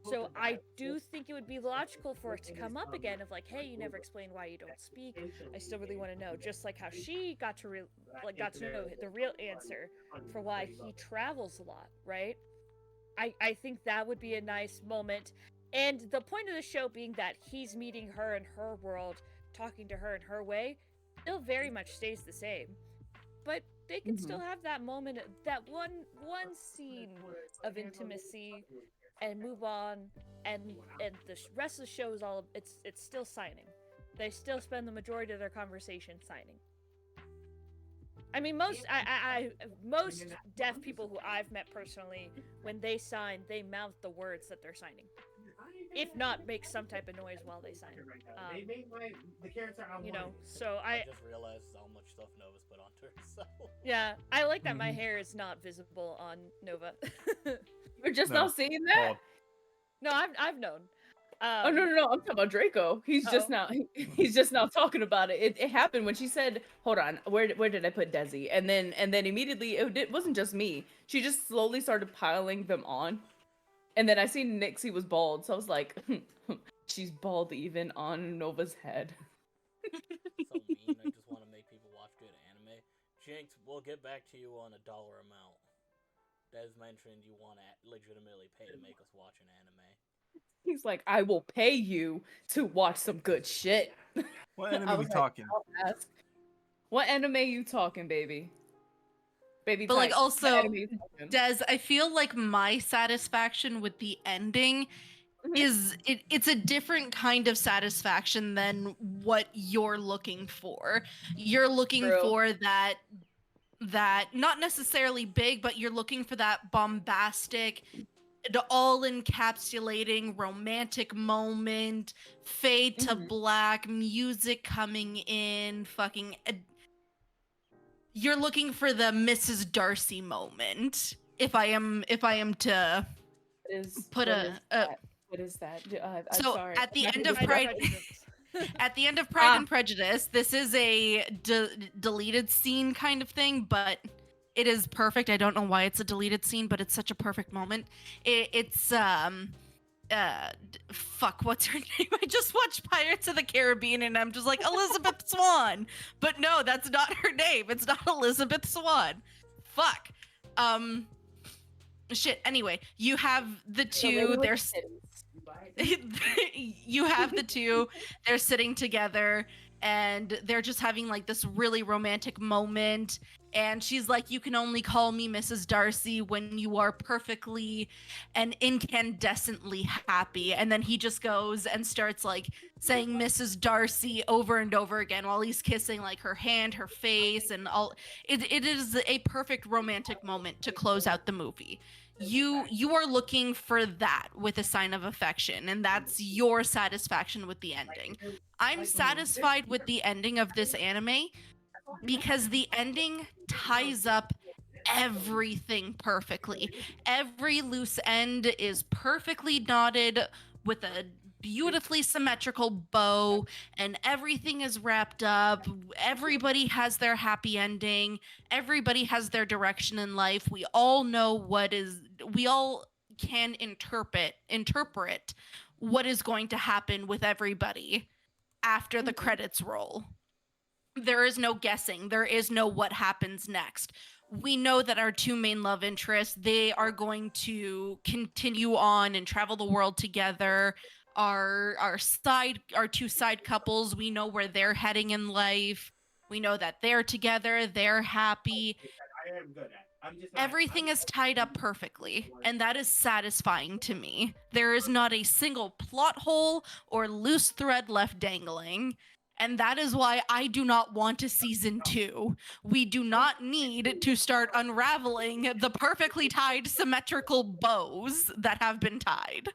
So I do think it would be logical for it to come up again of like, hey, you never explained why you don't speak. I still really want to know, just like how she got to know the real answer for why he travels a lot, right? I think that would be a nice moment. And the point of the show being that he's meeting her in her world, talking to her in her way, still very much stays the same. But they can still have that moment, that one scene of intimacy, and move on, and the rest of the show is it's still signing. They still spend the majority of their conversation signing. I mean, most deaf people who I've met personally, when they sign, they mouth the words that they're signing. If not, make some type of noise while they sign. So I just realized how much stuff Nova's put onto herself. Yeah, I like that my hair is not visible on Nova. You're just now seeing that? Well, No, I've known. Oh no! I'm talking about Draco. He's just now talking about it. It happened when she said, "Hold on, where did I put Desi?" And then immediately it wasn't just me. She just slowly started piling them on, and then I seen Nixie was bald, so I was like, She's bald even on Nova's head. So mean. I just want to make people watch good anime. Jinx, we'll get back to you on a dollar amount. Des mentioned you want to legitimately pay to make us watch an anime. He's like, I will pay you to watch some good shit. What I anime we was like, talking? I'll ask. What anime you talking, baby? Baby, But like type. What also, anime you talking? Des, I feel like my satisfaction with the ending Mhm. is it's a different kind of satisfaction than what you're looking for. You're looking True. for that not necessarily big, but you're looking for that bombastic, the all encapsulating romantic moment, fade to Mhm. black, music coming in, fucking you're looking for the Mrs. Darcy moment. If I am to put What is that? I'm so sorry. at the I'm not end gonna of do Pride that. and Pride Prejudice. at the end of Pride Ah. and Prejudice, this is a deleted scene kind of thing, but it is perfect. I don't know why it's a deleted scene, but it's such a perfect moment. It's fuck, what's her name? I just watched Pirates of the Caribbean and I'm just like Elizabeth Swan, but no, that's not her name. It's not Elizabeth Swan. Fuck. Shit. Anyway, you have the two. You have the two. They're sitting together and they're just having like this really romantic moment. And she's like, "You can only call me Mrs. Darcy when you are perfectly and incandescently happy." And then he just goes and starts like saying Mrs. Darcy over and over again while he's kissing like her hand, her face, and all. It is a perfect romantic moment to close out the movie. You are looking for that with a sign of affection, and that's your satisfaction with the ending. I'm satisfied with the ending of this anime because the ending ties up everything perfectly. Every loose end is perfectly knotted with a beautifully symmetrical bow, and everything is wrapped up. Everybody has their happy ending. Everybody has their direction in life. We all know we all can interpret what is going to happen with everybody after the credits roll. There is no guessing. There is no what happens next. We know that our two main love interests, they are going to continue on and travel the world together. Our two side couples, we know where they're heading in life. We know that they're together, they're happy. I am good at. I'm just not, Everything is tied up perfectly, and that is satisfying to me. There is not a single plot hole or loose thread left dangling. And that is why I do not want a season 2. We do not need to start unraveling the perfectly tied symmetrical bows that have been tied.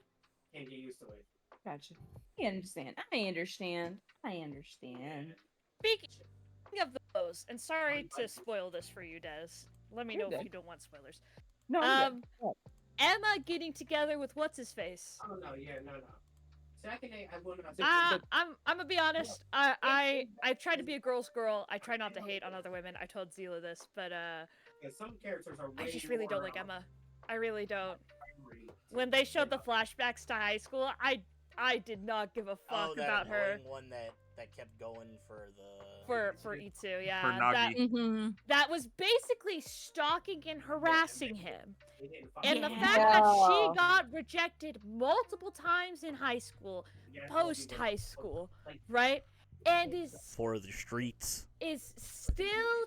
Can't get used to it. Gotcha. I understand. I understand. I understand. Speaking of those, and sorry to spoil this for you, Des. Let me You're know good. if you don't want spoilers. No, I'm good. Emma getting together with what's his face. Oh no, yeah, no. Second, I wouldn't have I'm gonna be honest. I try to be a girl's girl. I try not to hate on other women. I told Zila this, but some characters are I way just really don't more, like Emma. I really don't. primary. When they showed the flashbacks to high school, I did not give a fuck that about her annoying one that kept going for the for Itsu. Yeah, For Nagi. Mm-hmm. that was basically stalking and harassing him. They didn't fuck And the with fact that she Yeah. got rejected multiple times in high school, Yeah, post high school, right? And for the streets. is still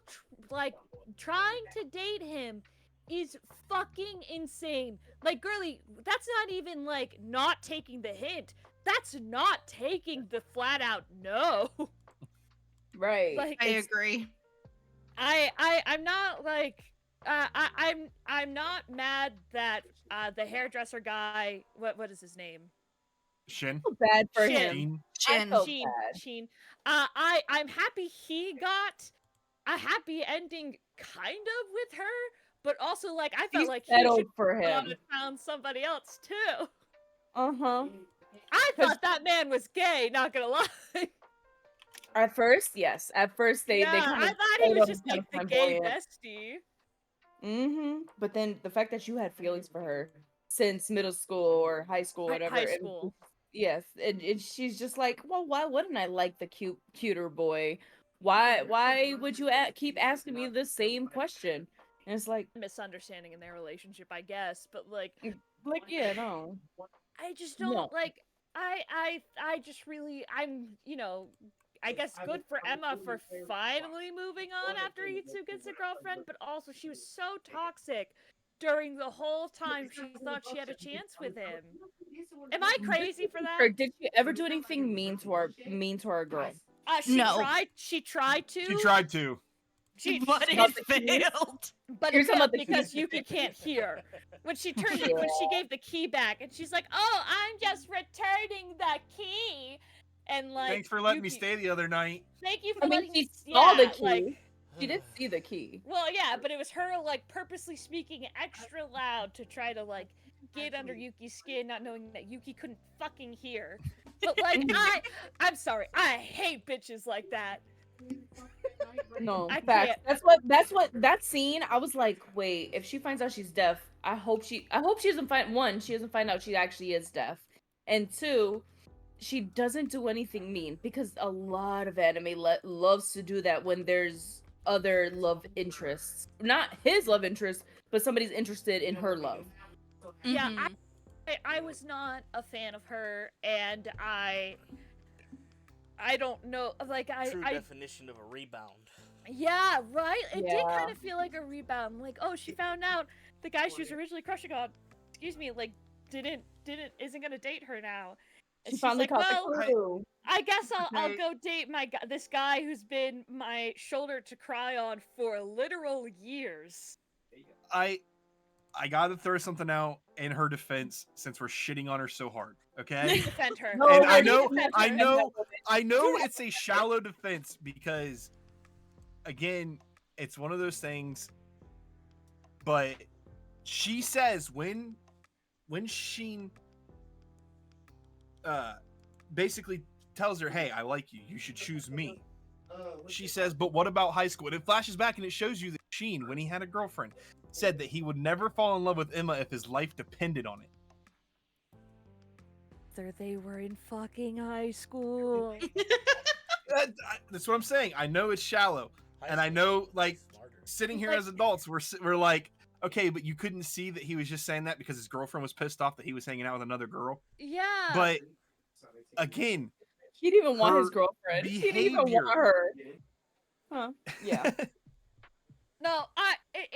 like trying to date him is fucking insane. Like, girly, that's not even like not taking the hint. That's not taking the flat out no. Right. Like, I agree. I'm not like I'm not mad that the hairdresser guy, what is his name? Shin. I feel bad for Shin. him. Shin. felt Sheen. bad. Sheen. I'm happy he got a happy ending kind of with her, but also like I felt She like he settled should for have gone him. and found somebody else too. Uh-huh. I 'Cause- thought that man was gay, not gonna lie. At first, yes. At first they yeah, kind of I thought he was just like the gay bestie. Mm-hmm. But then the fact that you had feelings for her since middle school or high school, whatever. High it was school. Yes, and she's just like, well, why wouldn't I like the cuter boy? Why would you keep asking me the same question? And it's Misunderstanding in their relationship, I guess, but yeah, no, I just don't no. like. I just really, I guess good for Emma for finally moving on after Itsu gets a girlfriend, but also she was so toxic during the whole time she thought she had a chance with him. Am I crazy for that? Or did she ever do anything mean to our girl? She No. tried. She tried to. She tried to. But Not it the keys. failed. But You're it talking failed about the because keys. Yuki can't hear. When she Yeah. when she gave the key back, and she's like, "Oh, I'm just returning the key," and Thanks for letting me Yuki, stay the other night. Thank you for I mean, letting me. she saw the Yeah, key. She did see the key. well, yeah, but it was her purposely speaking extra loud to try to get under Yuki's skin, not knowing that Yuki couldn't fucking hear. But I'm sorry, I hate bitches like that. No, I facts. can't. That's what that scene. I was like, wait, if she finds out she's deaf, I hope she doesn't she doesn't find out she actually is deaf, and two, she doesn't do anything mean, because a lot of anime loves to do that when there's other love interests, not his love interest, but somebody's interested in her love. Yeah, Mhm. I was not a fan of her, and I don't know, True I definition of a rebound. yeah, right. It did Yeah. kind of feel like a rebound. Oh, she found out the guy she was originally crushing on, excuse me, isn't gonna date her now. And She she's finally like, caught well, the clue. I guess I'll Okay. go date this guy who's been my shoulder to cry on for literal years. I gotta throw something out in her defense since we're shitting on her so hard. Okay. Defend her. No, And we're I defending know it's a shallow defense because, again, it's one of those things. But she says when Sheen basically tells her, "Hey, I like you. You should choose me." She says, "But what about high school?" And it flashes back and it shows you that Sheen, when he had a girlfriend, said that he would never fall in love with Emma if his life depended on it. They were in fucking high school. That's what I'm saying. I know it's shallow, and I know, sitting here as adults, we're like, okay, but you couldn't see that he was just saying that because his girlfriend was pissed off that he was hanging out with another girl. Yeah. But again, He didn't even want his her girlfriend. He didn't even behavior- want her. Huh? Yeah. No,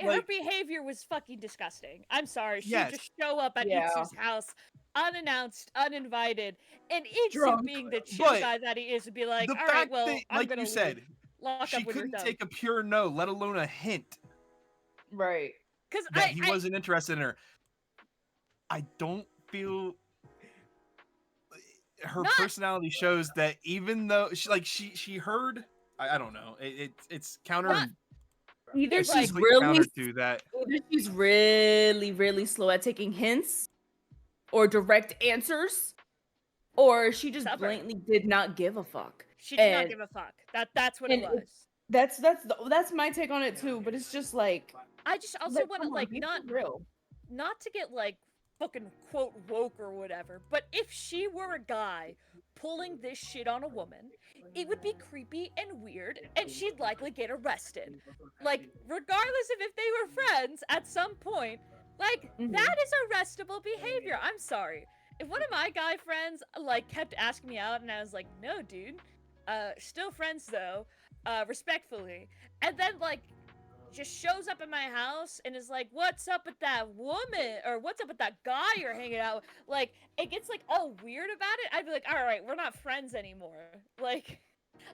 her behavior was fucking disgusting. I'm sorry. She Yes. would just show up at Yeah. Itsu's house unannounced, uninvited, and Itsu, Drunk. being the chill But guy that he is, would be like, the "All fact right, well, that, I'm like gonna you said, leave. Lock she up when you're couldn't done." take a pure no, let alone a hint Right. Because that he wasn't interested in her. I don't feel her Not- personality shows that, even though she heard, I don't know, it's counter. Not- Either it's she's complete really counter to that. either she's really, really slow at taking hints or direct answers, or she just Stubborn. blatantly did not give a fuck. she did not and- give a fuck. That's what it and was. That's my take on it too. But it's just like, I just also want to come on, be not for real. not to get fucking quote woke or whatever, but if she were a guy pulling this shit on a woman, it would be creepy and weird, and she'd likely get arrested. Regardless of if they were friends at some point, Mhm. that is arrestable behavior. I'm sorry. If one of my guy friends kept asking me out and I was like, "No, dude. Still friends though, respectfully." And then just shows up at my house and is like, "What's up with that woman?" or "What's up with that guy you're hanging out with?" It gets all weird about it. I'd be like, "All right, we're not friends anymore."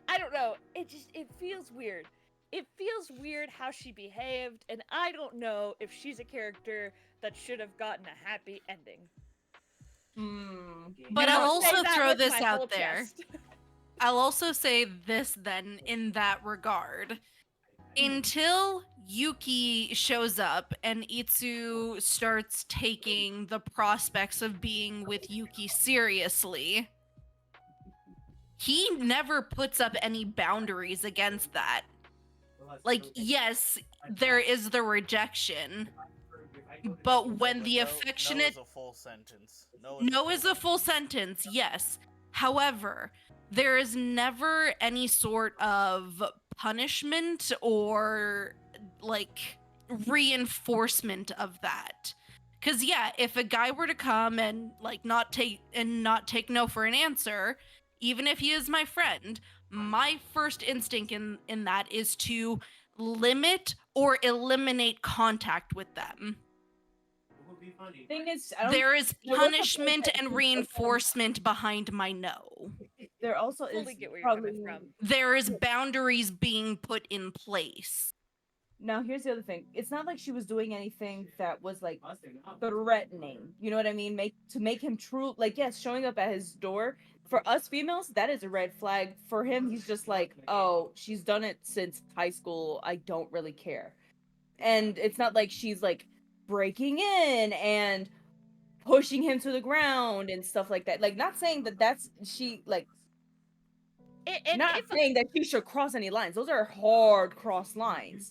I don't know. It feels weird. It feels weird how she behaved, and I don't know if she's a character that should have gotten a happy ending. But And I'll say also that throw with this my out whole there. chest. I'll also say this then in that regard. Until Yuki shows up and Itsu starts taking the prospects of being with Yuki seriously, he never puts up any boundaries against that. Yes, there is the rejection, But when the No affectionate is a full sentence. no is a full sentence, yes. However, there is never any sort of punishment or like reinforcement of that. Cuz yeah, if a guy were to come and like not take no for an answer, even if he is my friend, my first instinct in that is to limit or eliminate contact with them. Thing is, I don't. There is there was a point punishment that and he- reinforcement behind my no. There also is Fully get where you're coming probably from. There is boundaries being put in place. now. Here's the other thing. It's not like she was doing anything that was like threatening. You know what I mean? Make him true. Like yes, showing up at his door for us females, that is a red flag. For him, he's just like, oh, she's done it since high school. I don't really care. And it's not like she's like breaking in and pushing him to the ground and stuff like that. Like not saying that that's she like And not if saying that she should cross any lines. Those are hard cross lines.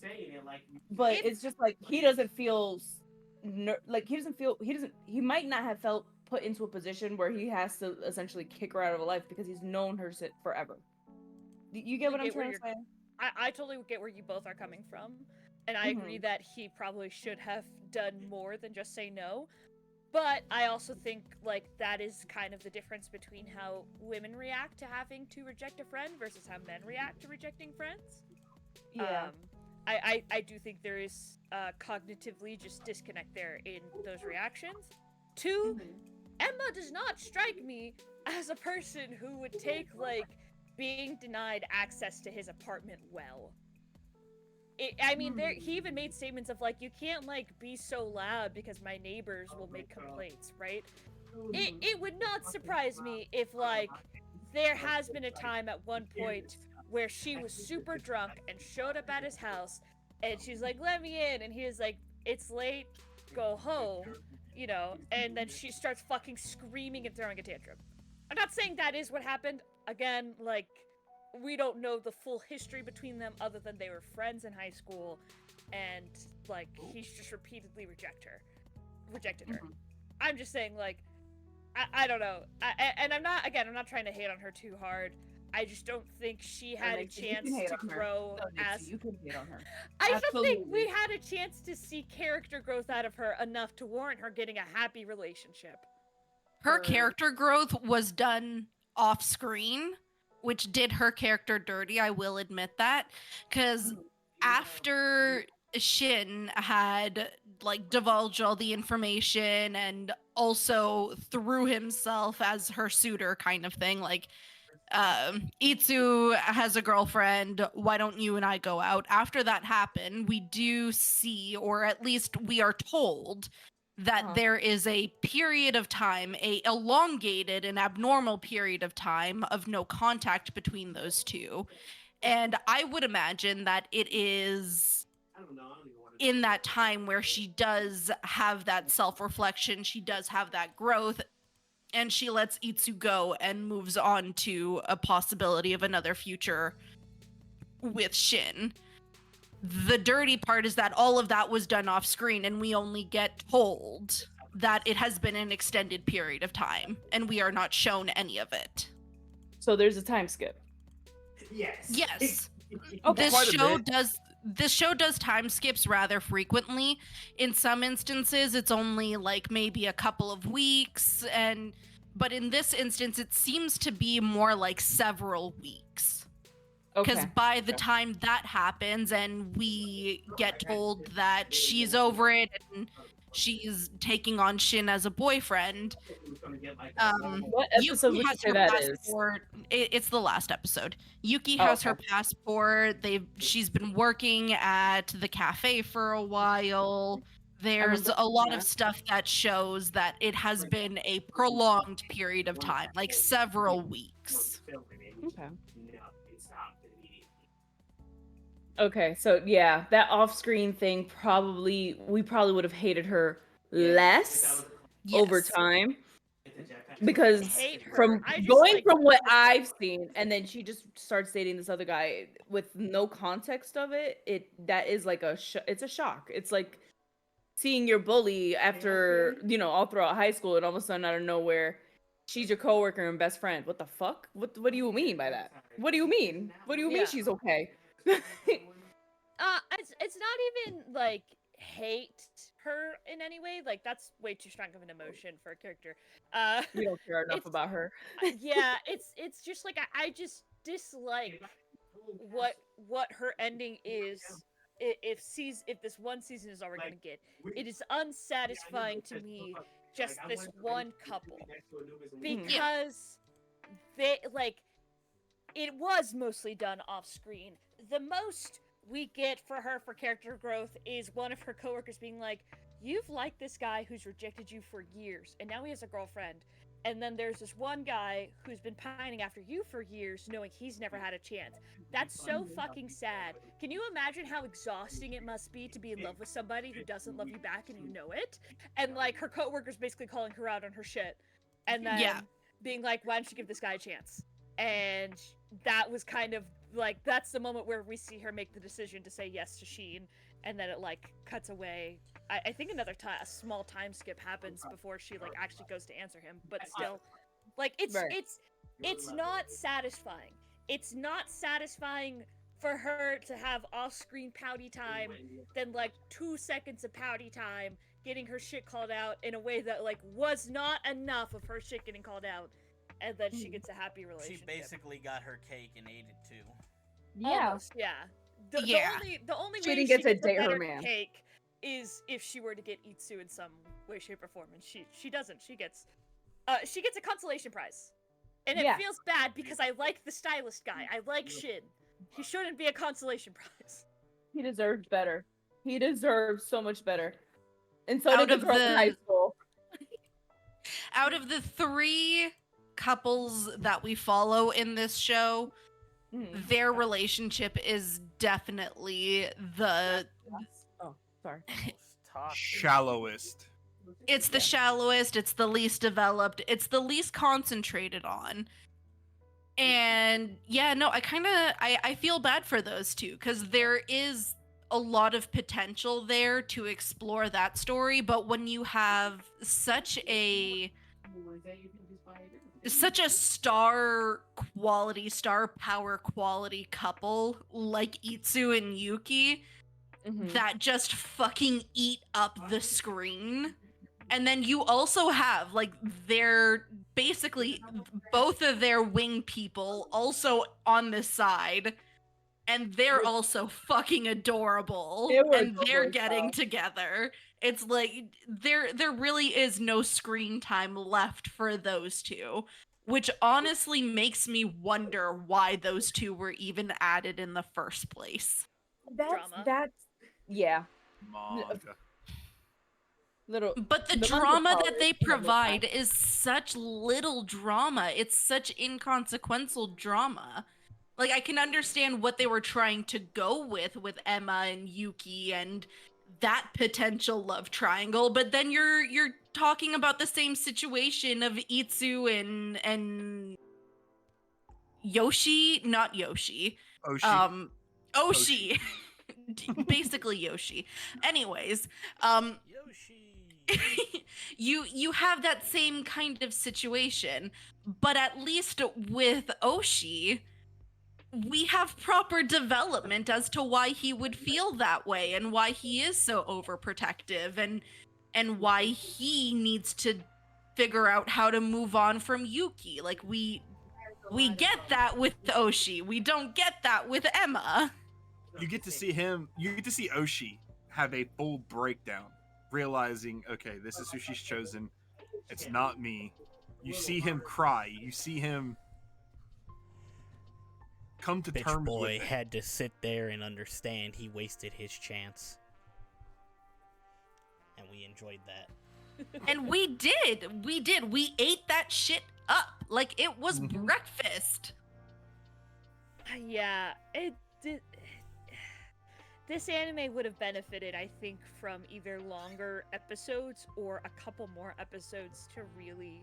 But If- it's just like he doesn't feel like he might not have felt put into a position where he has to essentially kick her out of a life because he's known her forever. You get what I'm get where trying to say? I totally get where you both are coming from, and I agree that he probably should have done more than just say no. But I also think like that is kind of the difference between how women react to having to reject a friend versus how men react to rejecting friends. Yeah. I do think there is cognitively just disconnect there in those reactions. Two, Emma does not strike me as a person who would take like being denied access to his apartment well. I mean, he even made statements of like, you can't like be so loud because my neighbors will make complaints, right? It would not surprise me if like there has been a time at one point where she was super drunk and showed up at his house and she's like, let me in, and he was like, it's late, go home, you know, and then she starts fucking screaming and throwing a tantrum. I'm not saying that is what happened. Again, like, we don't know the full history between them other than they were friends in high school and like he's just repeatedly rejected her. I'm just saying like I don't know. I'm not trying to hate on her too hard. I just don't think she had a chance to grow as you can hate on her. I just don't think we had a chance to see character growth out of her enough to warrant her getting a happy relationship. Her character growth was done off screen, which did her character dirty, I will admit that. Because after Shin had like divulged all the information and also threw himself as her suitor kind of thing, like Itsu has a girlfriend, why don't you and I go out? After that happened, we do see, or at least we are told, that there is a period of time, a elongated and abnormal period of time of no contact between those two. And I would imagine that it is in that time where she does have that self-reflection, she does have that growth, and she lets Itsu go and moves on to a possibility of another future with Shin. The dirty part is that all of that was done off screen and we only get told that it has been an extended period of time and we are not shown any of it. So there's a time skip. Yes. Okay. This show does time skips rather frequently. In some instances it's only like maybe a couple of weeks, but in this instance it seems to be more like several weeks. Because by the time that happens and we get told that she's over it and she's taking on Shin as a boyfriend, what episode Yuki would you has say her that is? passport. It's the last episode. Yuki has her passport. She's been working at the cafe for a while. There's a lot of stuff that shows that it has been a prolonged period of time, like several weeks. Okay, so yeah, that off-screen thing we probably would have hated her less over time. Because from what I've seen, and then she just starts dating this other guy with no context of it, that is like it's a shock. It's like seeing your bully after, all throughout high school, and all of a sudden out of nowhere, she's your coworker and best friend. What the fuck? What do you mean by that? What do you mean? What do you mean Yeah. she's okay? It's not even like hate her in any way. Like that's way too strong of an emotion for a character. You don't care enough It's about her. yeah, it's just like I just dislike what her ending is. If this one season is all we're gonna get, it is unsatisfying to me. Just this one couple because they like it was mostly done off screen. The most we get for her for character growth is one of her coworkers being like, "You've liked this guy who's rejected you for years, and now he has a girlfriend." And then there's this one guy who's been pining after you for years, knowing he's never had a chance. That's so fucking sad. Can you imagine how exhausting it must be to be in love with somebody who doesn't love you back and you know it? And like her coworker's basically calling her out on her shit, and then being like, "Why don't you give this guy a chance?" And that was kind of like that's the moment where we see her make the decision to say yes to Sheen, and then it like cuts away. I think another a small time skip happens before she like actually goes to answer him, but still, like it's not satisfying. It's not satisfying for her to have off-screen pouty time, then like 2 seconds of pouty time, getting her shit called out in a way that like was not enough of her shit getting called out, and then she gets a happy relationship. She basically got her cake and ate it too. Yeah. Almost, yeah. The only She way didn't she get to gets a date her better man. cake is if she were to get Itsu in some way, shape, or form, and she doesn't. She gets a consolation prize, and it feels bad because I like the stylist guy. I like Shin. He shouldn't be a consolation prize. He deserves better. He deserves so much better. And so Out did of the girl in the- high school. Out of the 3 couples that we follow in this show, their relationship is definitely the Oh, sorry. Shallowest. it's the shallowest, it's the least developed, it's the least concentrated on. And yeah, no, I feel bad for those two because there is a lot of potential there to explore that story, but when you have such a star power quality couple like Itsu and Yuki that just fucking eat up the screen, and then you also have like they're basically both of their wing people also on the side, and they're also fucking adorable, and they're getting together. It's like there really is no screen time left for those two, which honestly makes me wonder why those two were even added in the first place. Drama. Manga. But the drama that they provide is such little drama. It's such inconsequential drama. Like, I can understand what they were trying to go with Emma and Yuki and that potential love triangle, but then you're talking about the same situation of Itsu and Yoshi, not Yoshi. Oshi. Oshi. Basically Yoshi. Anyways, Yoshi. you have that same kind of situation, but at least with Oshi, we have proper development as to why he would feel that way and why he is so overprotective and why he needs to figure out how to move on from Yuki. Like we get that with Oshi. We don't get that with Emma. You get to see Oshi have a full breakdown, realizing, okay, this is who she's chosen. It's not me. You see him cry. You see him come to Bitch terms boy with it. had to sit there and understand he wasted his chance. And we enjoyed that. And we did. We ate that shit up like it was breakfast. Yeah, it did. This anime would have benefited, I think, from either longer episodes or a couple more episodes to really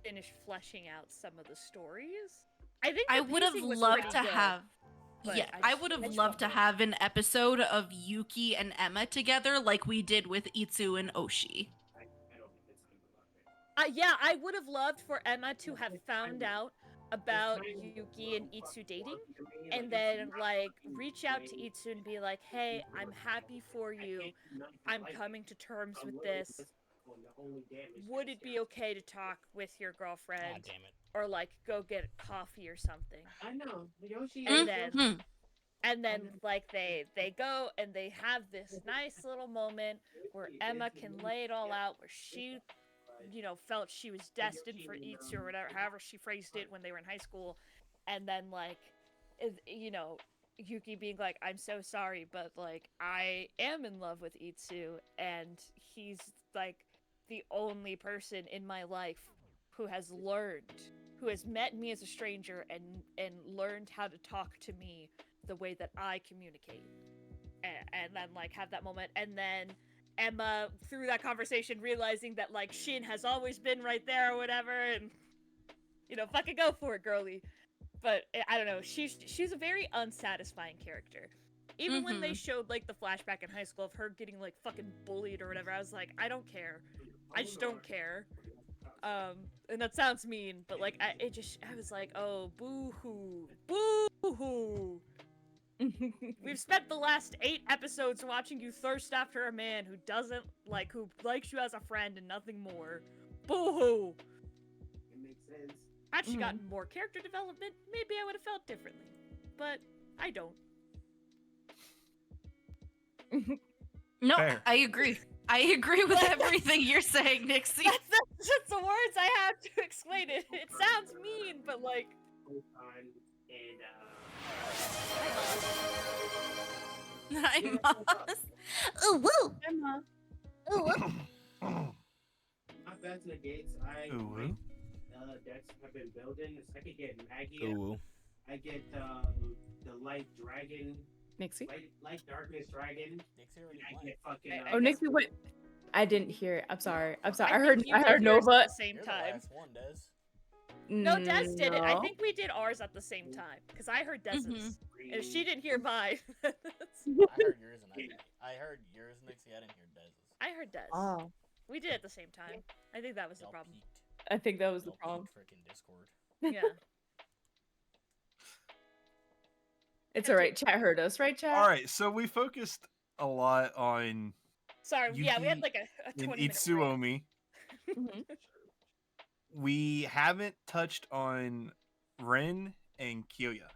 finish fleshing out some of the stories. I think I would have loved to have But Yeah, I would have just loved to don't- have an episode of Yuki and Emma together like we did with Itsu and Oshi. I don't think it's time to Yeah, I would have loved for Emma to have found out about Yuki and Itsu dating, and then like reach out to Itsu and be like, "Hey, I'm happy for you. I'm coming to terms with this. Would it be okay to talk with your God girlfriend, damn it. or like go get coffee or something?" I know. Yoshi And is then- Mhm. And then like they go and they have this nice little moment where Emma can lay it all out, where she, you know, felt she was destined for Itsu or whatever, however she phrased it when they were in high school, and then like, you know, Yuki being like, "I'm so sorry, but like I am in love with Itsu, and he's like the only person in my life who has met me as a stranger and learned how to talk to me the way that I communicate," and then like have that moment, and then Emma through that conversation realizing that like Shin has always been right there or whatever, and you know, fucking go for it, girly. But I don't know, she's a very unsatisfying character. Even when they showed like the flashback in high school of her getting like fucking bullied or whatever, I was like, I don't care. I just don't care. And that sounds mean, but like I was like, oh, boo-hoo, boo-hoo. We've spent the last 8 episodes watching you thirst after a man who likes you as a friend and nothing more. Boo-hoo. It makes sense. Had she gotten more character development, maybe I would have felt differently. But I don't. No, Fair. I agree. I agree with everything you're saying, Nixie. That's just the words I have to explain it. It sounds mean, but like, Full time and I'm lost. Ooh, woo. Emma. not bad to the gates. UwU. Decks have been building. I could get Maggie. Ooh. I get the light dragon, Nixie. light darkness dragon. Nixie already I won. get fucking. I Oh, guess- Nixie, wait. I didn't hear it. I'm sorry. I think heard. you I did heard yours Nova. at the same You're the time. last one, Des. No, Des did it. I No. think we did ours at the same time because I heard Des's, Mm-hmm. and she didn't hear mine. I heard yours and I heard yours, Nixie. I didn't hear Dez's. I heard Des. Oh, We did it at the same time. I think that was the Y'all problem. peaked. I think that was the Y'all problem. peaked frickin' Discord. Yeah. It's all right. Chat heard us, right, chat? All right, so we focused a lot on Sorry. Yeah, we had Yuki like a in 20-minute Itsuomi. Mhm. We haven't touched on Ren and Kyoya.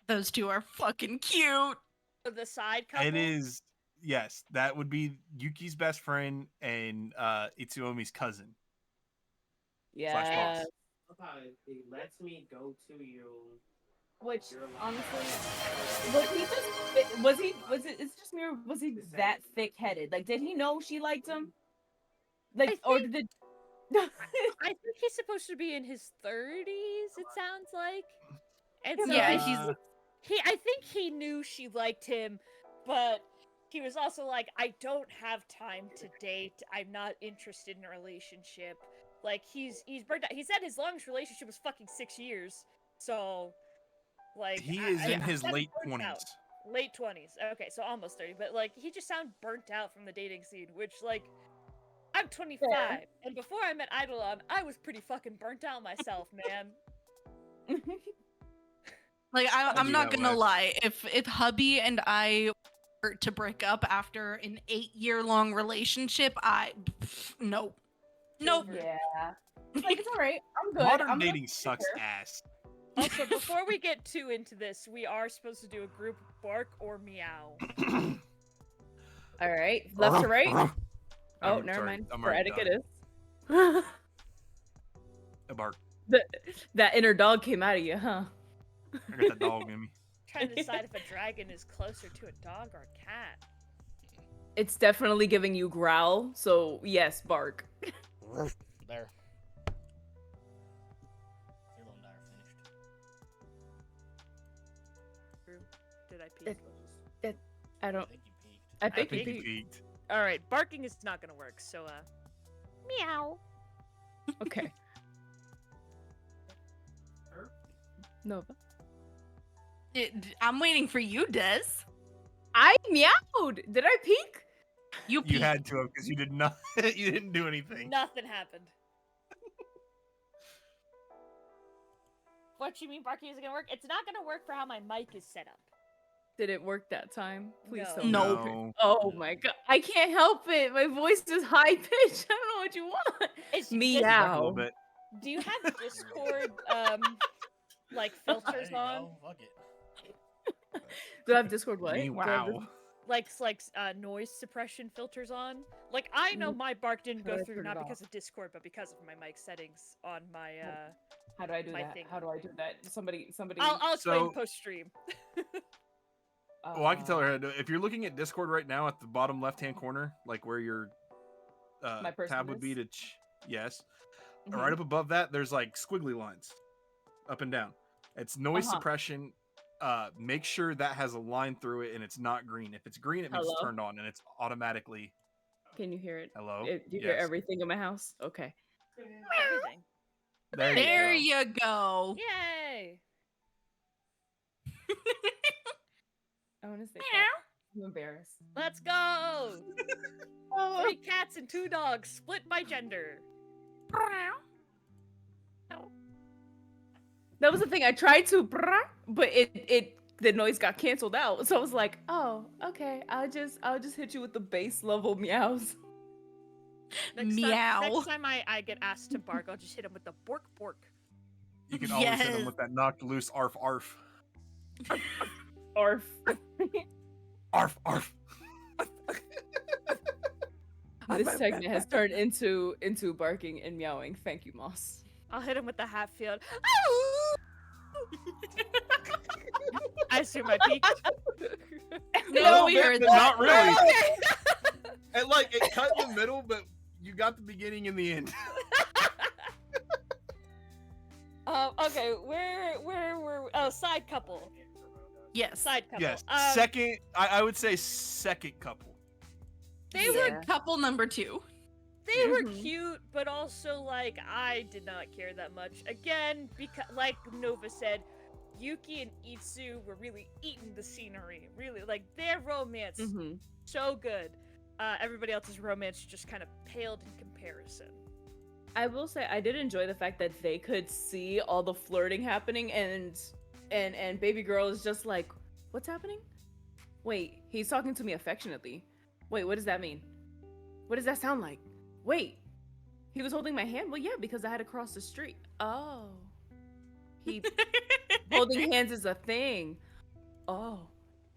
Those two are fucking cute. the side couple. It is, yes, that would be Yuki's best friend and Itsuomi's cousin. Slash Yeah. boss. It lets me go to you. Which You're alive. honestly, was it? It's just me, or was he that thick-headed? Like, did he know she liked him? Like, or did it? I think he's supposed to be in his 30s. It sounds like. And so Yeah, I think he knew she liked him, but he was also like, I don't have time to date. I'm not interested in a relationship. Like he's burnt out. He said his longest relationship was fucking 6 years. So, like He is in his that's late burnt 20s. out. Late 20s. Okay, so almost 30. But like he just sounded burnt out from the dating scene, which like I'm 25, and before I met Eidolon, I was pretty fucking burnt out myself, man. Like I'm do not that gonna way. lie. If hubby and I were to break up after an 8-year-long relationship, no. Nope. Yeah. Like, it's all right. I'm good. Modern I'm gonna dating sucks her. ass. Also, before we get too into this, we are supposed to do a group bark or meow. All right, left to right. Oh, I'm never sorry, mind. I'm For already etiquette done. is. A bark. That inner dog came out of you, huh? I got that dog in me. Trying to decide if a dragon is closer to a dog or a cat. It's definitely giving you growl, so yes, bark. There. Zero and I are finished. True. Did I peek? I I don't. think you peaked. I I think think you you peeked. peaked. All right, barking is not gonna work. So, meow. Okay. Nova. I'm waiting for you, Des. I meowed. Did I peek? You You had to have because you did not. You didn't do anything. Nothing happened. What you mean barking isn't gonna work? It's not gonna work for how my mic is set up. Did it work that time? Please No. tell me. No. No. Oh my god. I can't help it. My voice is high pitched. I don't know what you want. It's Back a little Meow. bit. Do you have Discord like There filters you on? go. Fuck it. Do I have Discord what? Wow. Like noise suppression filters on? Like I know my bark didn't How do go I through turn it not off? because of Discord, but because of my mic settings on my How do I do my that? thing. How do I do that? Somebody. I'll explain So- post stream. Well, I can tell her if you're looking at Discord right now at the bottom left-hand corner, like where your My person tab would be is? to yes, Mhm. right up above that, there's like squiggly lines, up and down. It's noise Uh-huh. suppression. Make sure that has a line through it and it's not green. If it's green, it means it's Hello? turned on and it's automatically Can you hear it? hello. Do you hear Yes. everything in my house? Okay. Everything. There you go. you go. Yay! I want to say Meow. I'm embarrassed. Let's go! 3 cats and 2 dogs, split by gender. That was the thing. I tried to, but the noise got canceled out. So I was like, oh, okay. I'll just hit you with the base level meows. Meow. Next time I get asked to bark, I'll just hit him with the bork bork. You can always hit Yes. them with that knocked loose arf arf. Or Arf arf. this segment has turned into barking and meowing. Thank you, Moss. I'll hit him with the Hatfield. I assume I peeked. No, we we heard heard but that. not really. And like it cut in the middle, but you got the beginning and the end. Okay, where were we? Oh, side couple. Yes. Side couple. Yes. Second, I would say second couple. They Yeah. were Couple number 2. they were Mhm. cute, but also like I did not care that much. Again, because like Nova said, Yuki and Itsu were really eating the scenery. Really, like their romance Mm-hmm. so good. Everybody else's romance just kind of paled in comparison. I will say I did enjoy the fact that they could see all the flirting happening, and baby girl is just like, what's happening? Wait, he's talking to me affectionately. Wait, what does that mean? What does that sound like? Wait, he was holding my hand? Well, yeah, because I had to cross the street. Oh, he holding hands is a thing. Oh,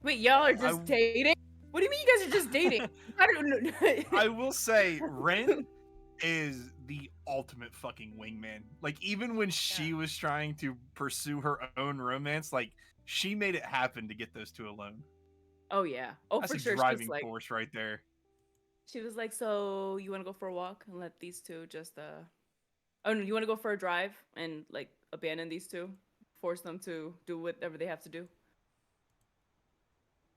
wait, y'all are just dating? What do you mean you guys are just dating? I don't know. I will say Ren is the ultimate fucking wingman. Like even when she was trying to pursue her own romance, like she made it happen to get those two alone. Oh yeah. Oh, That's for a sure. driving She's like, force right there. she was like, so you want to go for a walk and let these two just oh no, you want to go for a drive and like abandon these two, force them to do whatever they have to do.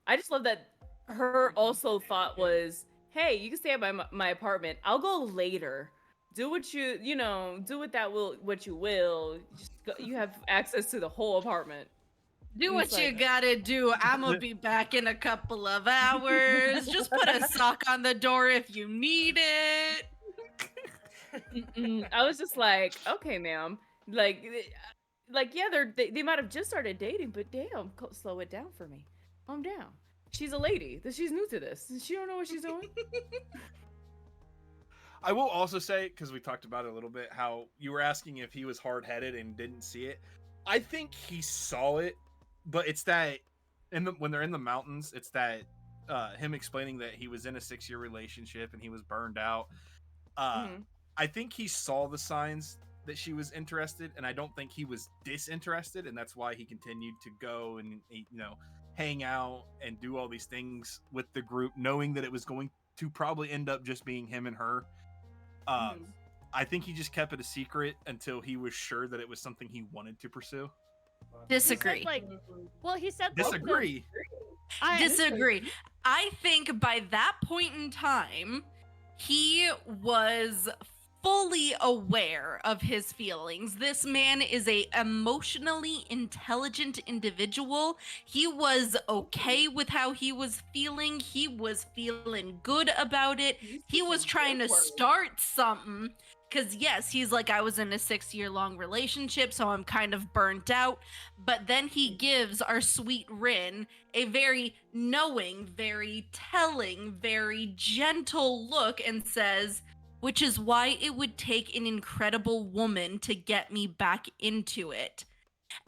I just love that her also thought was, hey, you can stay at my apartment. I'll go later. Do what do what you will. Just go, you have access to the whole apartment. Do It's what you like- gotta do. I'm gonna be back in a couple of hours. Just put a sock on the door if you need it. I was just like, okay, ma'am. Like yeah, they might have just started dating, but damn, slow it down for me. Calm down. She's a lady. She's new to this. She don't know what she's doing. I will also say, because we talked about it a little bit, how you were asking if he was hard-headed and didn't see it. I think he saw it, but it's that when they're in the mountains, it's that him explaining that he was in a 6-year relationship and he was burned out. Mhm. I think he saw the signs that she was interested, and I don't think he was disinterested, and that's why he continued to go and hang out and do all these things with the group, knowing that it was going to probably end up just being him and her. Mhm. I think he just kept it a secret until he was sure that it was something he wanted to pursue. Disagree. He said Disagree. Disagree. I think by that point in time, he was fully aware of his feelings. This man is a emotionally intelligent individual. He was okay with how he was feeling. He was feeling good about it. He was trying to start something. Because, yes, he's like, I was in a 6-year-long relationship, so I'm kind of burnt out. But then he gives our sweet Rin a very knowing, very telling, very gentle look and says, which is why it would take an incredible woman to get me back into it.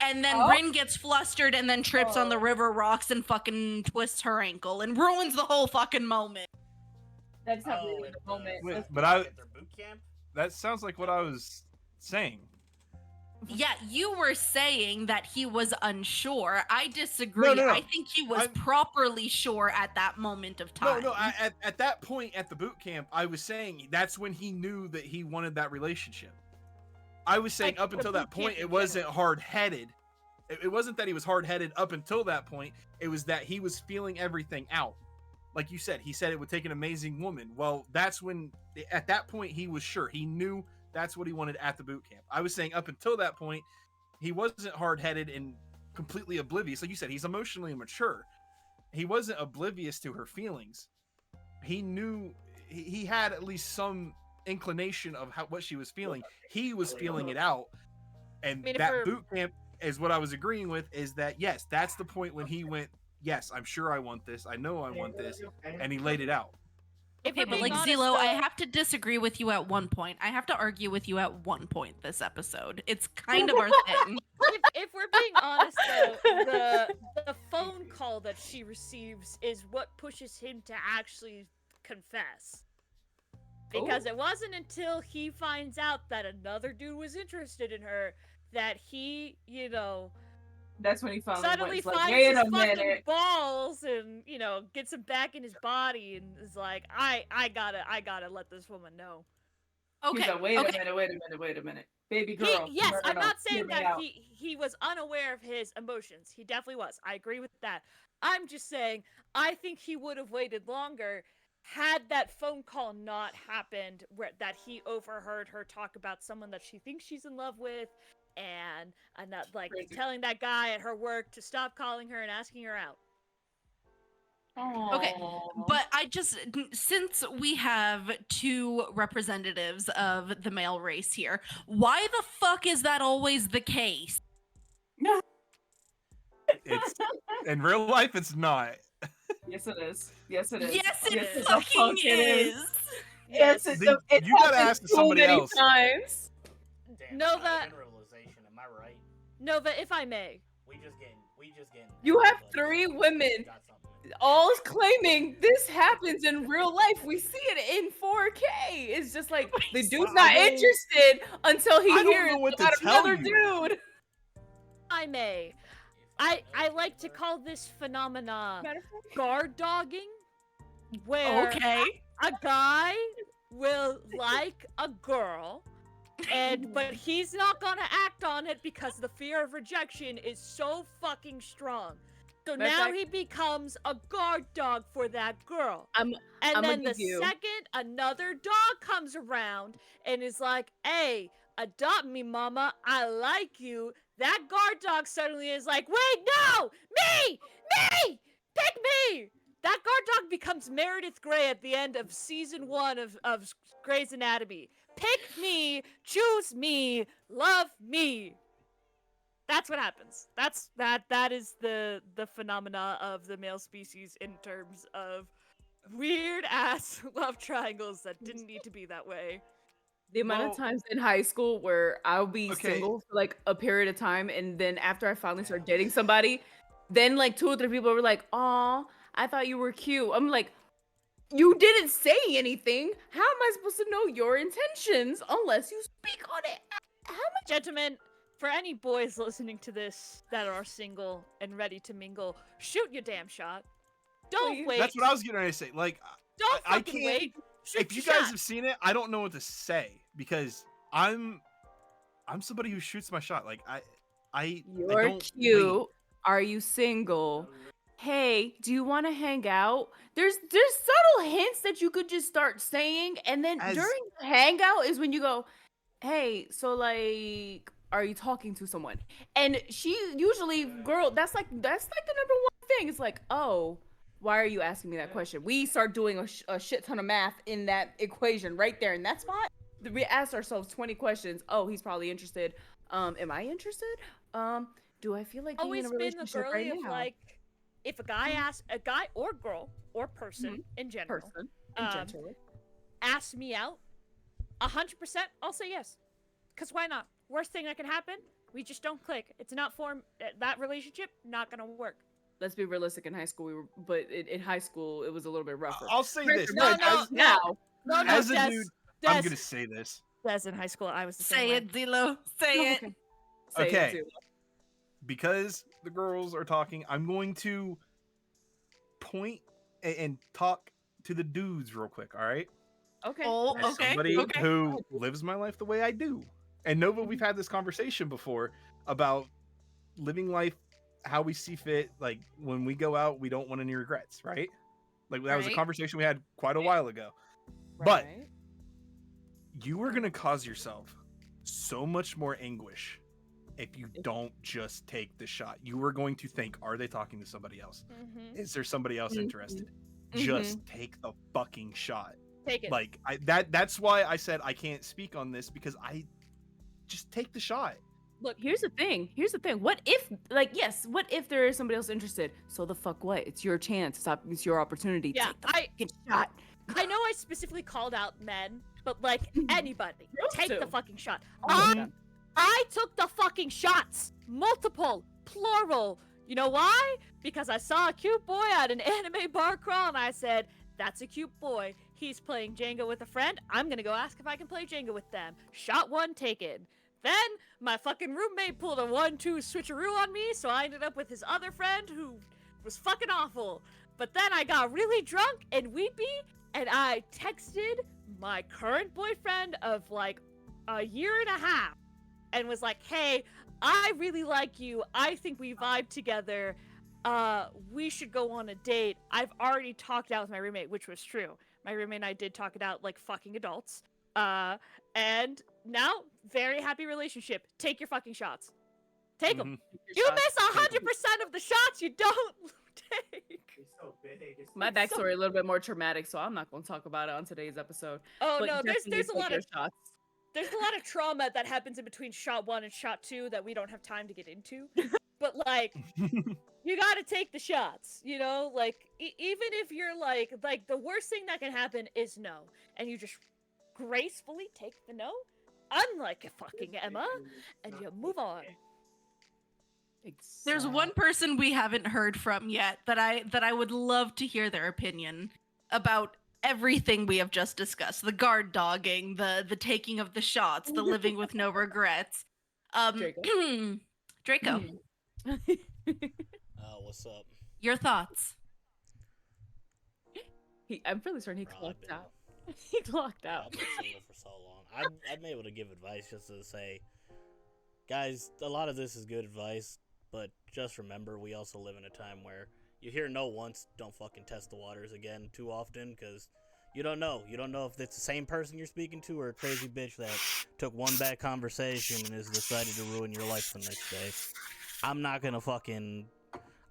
And then Rin gets flustered and then trips on the river rocks and fucking twists her ankle and ruins the whole fucking moment. That's not really the moment. Wait, That's but At their boot camp? that sounds like what I was saying. Yeah, you were saying that he was unsure. I disagree. No. I think he was properly sure at that moment of time. No. At that point at the boot camp, I was saying that's when he knew that he wanted that relationship. I was saying up until that point, it wasn't hard-headed. It wasn't that he was hard-headed up until that point. It was that he was feeling everything out. Like you said, he said it would take an amazing woman. Well, that's when, at that point, he was sure. He knew that's what he wanted at the boot camp. I was saying up until that point, he wasn't hard-headed and completely oblivious. Like you said, he's emotionally mature. He wasn't oblivious to her feelings. He knew, he had at least some inclination of what she was feeling. He was feeling it out. And that boot camp is what I was agreeing with, is that, yes, that's the point when he went, yes, I'm sure I want this. I know I want this. And he laid it out. Okay, but like Zelo, I have to disagree with you at one point. I have to argue with you at one point this episode. It's kind of our thing. If we're being honest, though, the phone call that she receives is what pushes him to actually confess. Because it wasn't until he finds out that another dude was interested in her that he, That's when he suddenly finds like, his fucking balls and, gets him back in his body and is like, I gotta let this woman know. Okay. He's like, wait a minute. Baby girl. Yes, I'm not saying that he was unaware of his emotions. He definitely was. I agree with that. I'm just saying, I think he would have waited longer had that phone call not happened, that he overheard her talk about someone that she thinks she's in love with, and not like telling that guy at her work to stop calling her and asking her out. Okay, but since we have two representatives of the male race here, why the fuck is that always the case? It's in real life, it's not. Yes, it is. Yes, it is. Yes, it fucking is. Yes, you gotta ask somebody else. Times. Damn, Nova, generalization, am I right? Nova, if I may. We just getting. You have 3 women, all claiming this happens in real life. We see it in 4K. It's just like the dude's not interested until he hears about another dude. I may. I like to call this phenomena guard dogging, where a guy will like a girl, but he's not gonna act on it because the fear of rejection is so fucking strong. So now he becomes a guard dog for that girl. And then the second another dog comes around and is like, hey, adopt me, mama, I like you, that guard dog suddenly is like, wait, no! Me! Pick me! That guard dog becomes Meredith Grey at the end of season 1 of Grey's Anatomy. Pick me, choose me, love me. That's what happens. That is the phenomena of the male species in terms of weird ass love triangles that didn't need to be that way. The amount of times in high school where I'll be single for like a period of time, and then after I finally start dating somebody, then like 2 or 3 people were like, "Aw, I thought you were cute." I'm like, you didn't say anything. How am I supposed to know your intentions unless you speak on it? Gentlemen, for any boys listening to this that are single and ready to mingle, shoot your damn shot. Don't wait. That's what I was getting ready to say. Like, don't fucking wait. If you guys have seen it, I don't know what to say because I'm somebody who shoots my shot. Like I You're don't cute. wait. Are you single? hey, do you want to hang out? There's subtle hints that you could just start saying, and then As- during the hangout is when you go, hey, so like, are you talking to someone? And she usually, girl, that's like the number one thing. It's like, oh, why are you asking me that question? We start doing a shit ton of math in that equation right there in that spot. We ask ourselves 20 questions. Oh, he's probably interested. Am I interested? Do I feel like being in Always a been the relationship girly right of now? like, if a guy asks, a guy or girl or person in general, Person and gently. asks me out, 100%, I'll say yes. Cause why not? Worst thing that can happen, we just don't click. It's not that relationship, not gonna work. Let's be realistic. In high school, but in high school, it was a little bit rougher. I'll say Friends this. are No, best no, friends no. now. No, As a Des, dude, Des, I'm gonna say this. Des, in high school, I was the same Say way. it, Zilo. Say it. Say Okay. it too. Because the girls are talking, I'm going to point and talk to the dudes real quick, all right? Okay. Oh, As okay. somebody Okay. who lives my life the way I do. And Nova, we've had this conversation before about living life how we see fit. Like when we go out, we don't want any regrets, right? Like that was a Right. conversation we had quite a while ago. But you are going to cause yourself so much more anguish if you don't just take the shot. You are going to think, are they talking to somebody else? Mm-hmm. Is there somebody else interested? Mhm. Just take the fucking shot. Take it. Like that's why I said I can't speak on this, because I just take the shot. Look, here's the thing. What if, like, yes, what if there is somebody else interested? So the fuck what? It's your chance. It's your opportunity. Yeah, Take the fucking shot. I know I specifically called out men, but like anybody, Girls take the too. fucking shot. All of them. I took the fucking shots. Multiple, plural. You know why? Because I saw a cute boy at an anime bar crawl and I said, that's a cute boy. He's playing Jenga with a friend. I'm gonna go ask if I can play Jenga with them. Shot one taken. Then my fucking roommate pulled a 1-2 switcheroo on me, so I ended up with his other friend who was fucking awful. But then I got really drunk and weepy, and I texted my current boyfriend of like a year and a half and was like, hey, I really like you. I think we vibe together. We should go on a date. I've already talked it out with my roommate, which was true. My roommate and I did talk it out like fucking adults. And now, very happy relationship. Take your fucking shots. Take them. You miss 100% of the shots you don't take. It's so big. My backstory a little bit more traumatic, so I'm not going to talk about it on today's episode. Oh But no, there's definitely a take lot your of shots. there's a lot of trauma that happens in between shot 1 and shot 2 that we don't have time to get into. But like, you gotta take the shots, you know? Like, even if you're like the worst thing that can happen is no, and you just gracefully take the no, unlike a fucking Emma, and you move on. There's one person we haven't heard from yet that I would love to hear their opinion about everything we have just discussed. The guard dogging, the taking of the shots, the living with no regrets. Draco, What's up? your thoughts. I'm really certain he Bro, clocked out. He clocked out. I've been single for so long. I've been able to give advice just to say, guys, a lot of this is good advice, but just remember we also live in a time where you hear no once, don't fucking test the waters again too often, because you don't know. You don't know if it's the same person you're speaking to or a crazy bitch that took one bad conversation and has decided to ruin your life the next day. I'm not gonna fucking...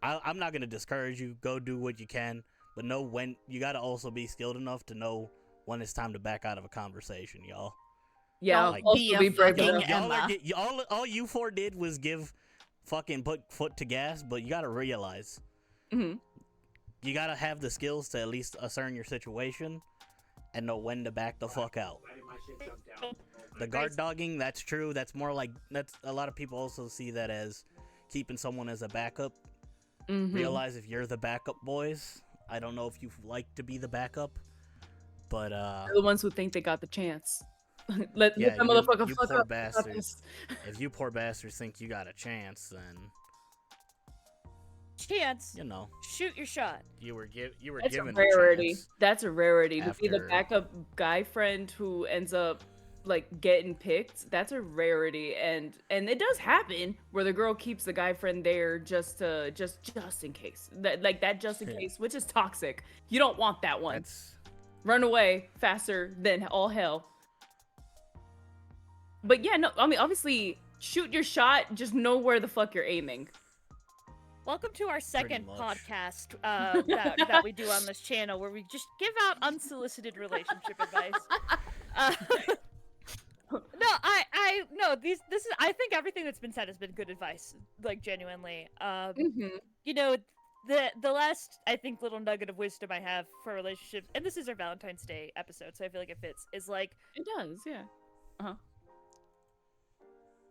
I'm not gonna discourage you. Go do what you can, but know when... You gotta also be skilled enough to know when it's time to back out of a conversation, y'all. Yeah, Don't also be a be brave fucking enough. Emma. All you four did was put foot to gas, but you gotta realize Mhm. you gotta have the skills to at least discern your situation and know when to back the fuck out. Why did my shit jump down? The guard dogging, that's true. That's more like a lot of people also see that as keeping someone as a backup. Mhm. Realize if you're the backup, boys. I don't know if you like to be the backup, but They're the ones who think they got the chance. let yeah, that motherfucker you fuck poor up. bastards. If you poor bastards think you got a chance, then Chance, you know shoot your shot. you were That's a given rarity. chance. That's a rarity to be the After- backup guy friend who ends up like getting picked, that's a rarity, and it does happen where the girl keeps the guy friend there just in case. That just in case, which is toxic. You don't want that one. That's Run away faster than all hell. But yeah, no, I mean, obviously, shoot your shot. Just know where the fuck you're aiming. Welcome to our second much. podcast that we do on this channel, where we just give out unsolicited relationship advice. This is. I think everything that's been said has been good advice, like genuinely. You know, the last, I think, little nugget of wisdom I have for relationships, and this is our Valentine's Day episode, so I feel like it fits. Is like It does, yeah.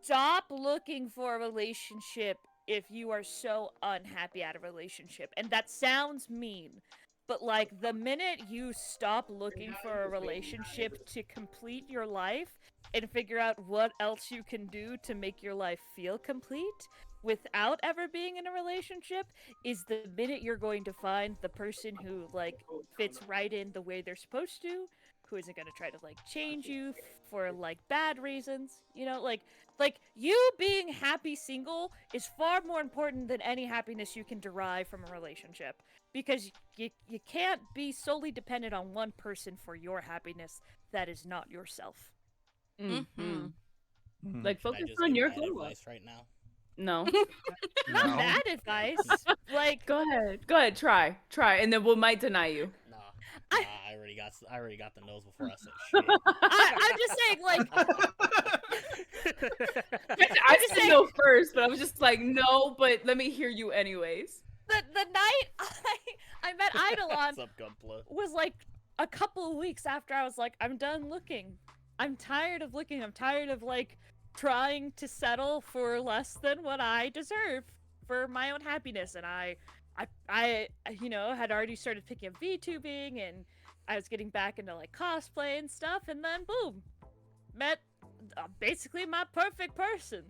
Stop looking for a relationship if you are so unhappy at a relationship. And that sounds mean, but like the minute you stop looking for a relationship to complete your life and figure out what else you can do to make your life feel complete without ever being in a relationship, is the minute you're going to find the person who like fits right in the way they're supposed to, who isn't going to try to like change you for like bad reasons, you know, like you being happy single is far more important than any happiness you can derive from a relationship, because you can't be solely dependent on one person for your happiness that is not yourself. Like, Should I focus just on give your bad goal. advice right now. No. Not No. bad advice. Like, Go ahead, try, and then we might deny you. Nah, I- I already got the nose before I said shit. I'm just saying, like, I just said no first, but I was just like, no, but let me hear you anyways. the night I met Eidolon What's up, Gunpla? was like a couple of weeks after I was like, I'm done looking. I'm tired of looking. I'm tired of like trying to settle for less than what I deserve for my own happiness. And I you know, had already started picking up VTubing, and I was getting back into like cosplay and stuff, and then boom, met basically my perfect person.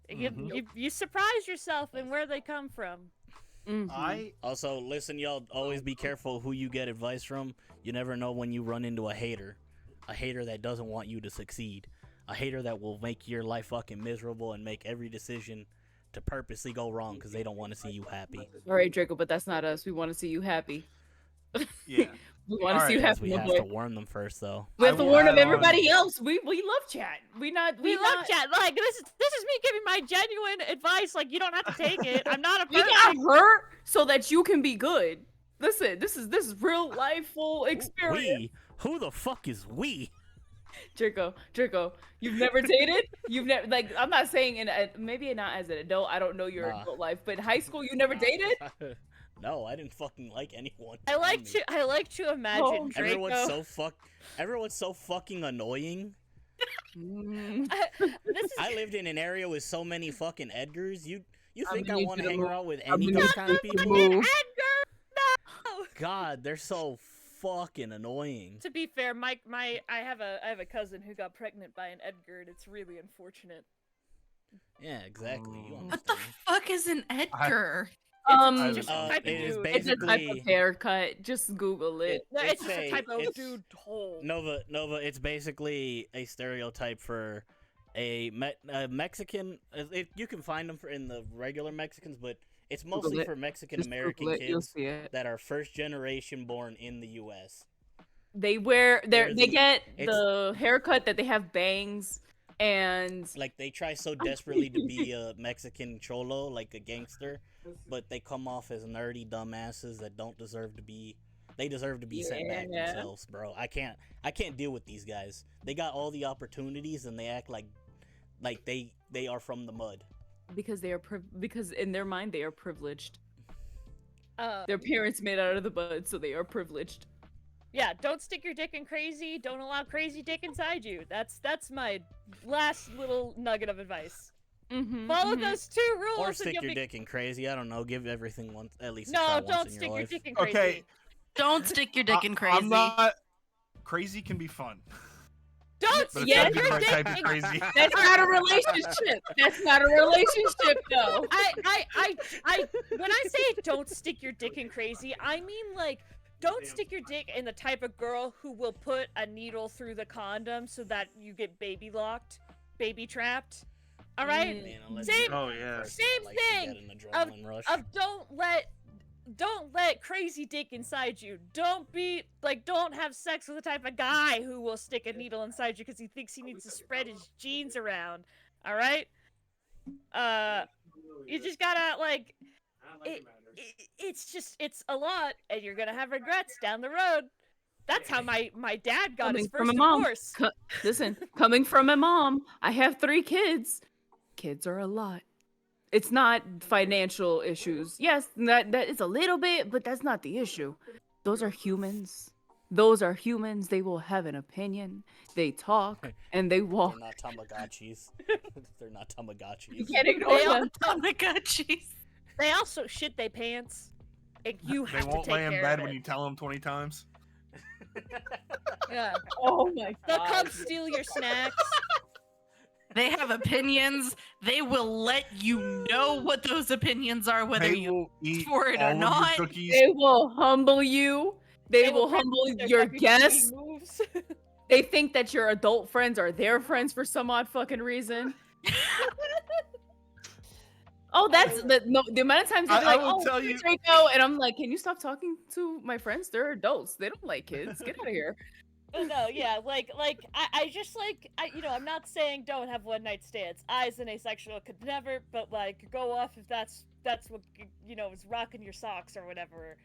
You surprise yourself in where they come from. I Also, listen, y'all, always be careful who you get advice from. You never know when you run into a hater that doesn't want you to succeed, a hater that will make your life fucking miserable and make every decision to purposely go wrong because they don't want to see you happy. All right, Draco, but that's not us. We want to see you happy. yeah. We want to see you Alright, Because happy. we my have boy. to warn them first, though. We have I to will warn add of on- everybody else. We love chat. We love chat. Like, this is me giving my genuine advice. Like, you don't have to take it. I'm not a We person. got hurt so that you can be good. Listen, this is real life full experience. We? Who the fuck is we? Draco, you've never dated? You've never, like, I'm not saying maybe not as an adult. I don't know your Nah. adult life, but in high school you never dated? No, I didn't fucking like anyone. I like to imagine Oh. Draco. Everyone's so fucking annoying. Mm. This is I lived in an area with so many fucking Edgars. You think I gonna want need to you hang to around with I'm any of gonna those kind of need you to people? move. Edgar. God, they're so fucking annoying. To be fair, I have a cousin who got pregnant by an Edgar, and it's really unfortunate. Yeah, exactly. You What the understand. fuck is an Edgar? It's just a Uh, type of it is dude. It's a type of basically haircut. Just Google it. No, it's just a- a type of it's- dude hole. Nova. It's basically a stereotype for a Mexican. You can find them in the regular Mexicans, but it's mostly it. for Mexican Just American Google it, you'll kids see it. that are first generation born in the U.S. They wear They're they the- get it's- the haircut that they have bangs and Like they try so desperately to be a Mexican cholo, like a gangster, but they come off as nerdy dumbasses that don't deserve to be. They deserve to be sent back Yeah. themselves, bro. I can't deal with these guys. They got all the opportunities and they act like they are from the mud. because they are because in their mind they are privileged. Uh, Their parents made out of the mud, so they are privileged. yeah, don't stick your dick in crazy. Don't allow crazy dick inside you. That's my last little nugget of advice. Mm-hmm, Follow those 2 rules. Or and stick you'll your be... dick in crazy. I don't know. Give everything once, at least. A No, try don't once in stick your your life. dick in crazy. Okay. Don't stick your dick in crazy. I'm not crazy. Can be fun. Don't But it's Yeah, gotta be the stick your right dick type of in crazy. That's not a relationship. That's not a relationship, though. I when I say don't stick your dick in crazy, I mean like don't stick your dick in the type of girl who will put a needle through the condom so that you get baby locked, baby trapped. All right. Man, unless Same- you're the Oh, kind of yeah. person that Same likes to thing get an adrenaline rush. Of don't let crazy dick inside you. Don't have sex with the type of guy who will stick a needle inside you because he thinks he needs to spread his genes around. All right. You just gotta like. It's a lot, and you're gonna have regrets down the road. That's how my dad got his Coming from first a mom. divorce. Listen, coming from a mom, I have 3 kids. Kids are a lot. It's not financial issues. Yes, that is a little bit, but that's not the issue. Those are humans. Those are humans. They will have an opinion. They talk and they walk. They're not Tamagotchis. They're not Tamagotchis. You can't ignore They them. Oh my god, jeez. They also shit they pants, and you They have won't to take lay in care bed of when it. you tell them 20 times. Yeah. Oh my They'll god. come steal your snacks. They have opinions. They will let you know what those opinions are, whether They you will eat for it or all of not. your cookies. They will humble you. They will practice humble their your WWE guests. moves. They think that your adult friends are their friends for some odd fucking reason. Oh, that's the amount of times they're I like, will "Oh, tell hey, you- Draco," and I'm like, "Can you stop talking to my friends? They're adults. They don't like kids. Get out of here." But no, yeah, I just I'm not saying don't have one night stands. I, as an asexual, could never, but like, go off if that's what is rocking your socks or whatever.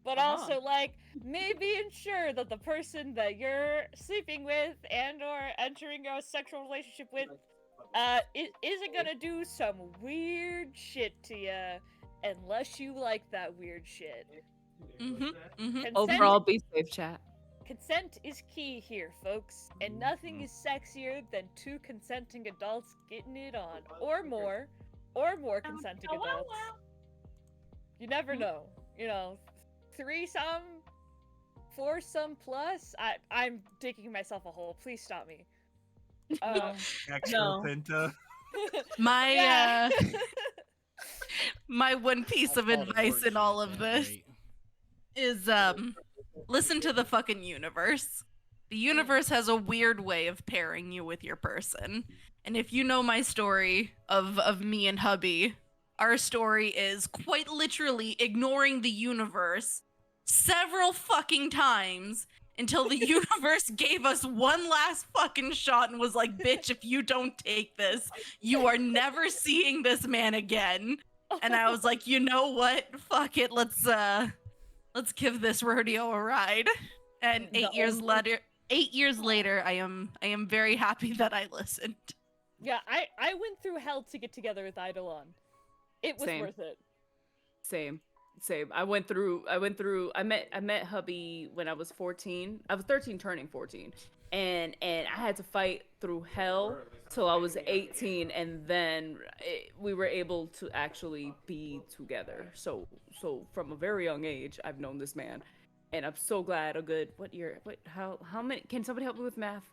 But also, like, maybe ensure that the person that you're sleeping with and or entering a sexual relationship with, isn't gonna do some weird shit to you, unless you like that weird shit. Consent- Overall, be safe, chat. Consent is key here, folks, and nothing is sexier than 2 consenting adults getting it on, or more consenting adults. You never know, threesome, foursome plus. I'm digging myself a hole. Please stop me. Extra No. penta. My Yeah. my one piece of That's called an advice in orgy all at of that this rate. is listen to the fucking universe. The universe has a weird way of pairing you with your person. And if you know my story of me and hubby, our story is quite literally ignoring the universe several fucking times until the universe gave us one last fucking shot and was like, "Bitch, if you don't take this, you are never seeing this man again." And I was like, "You know what? Fuck it. Let's give this rodeo a ride." And 8 years later, I am very happy that I listened. Yeah, I went through hell to get together with Eidolon. It was Same. worth it. Same. I met hubby when I was 14. I was 13 turning 14. And I had to fight through hell till I was 18, and then we were able to actually be together. So from a very young age, I've known this man, and I'm so glad. How many? Can somebody help me with math?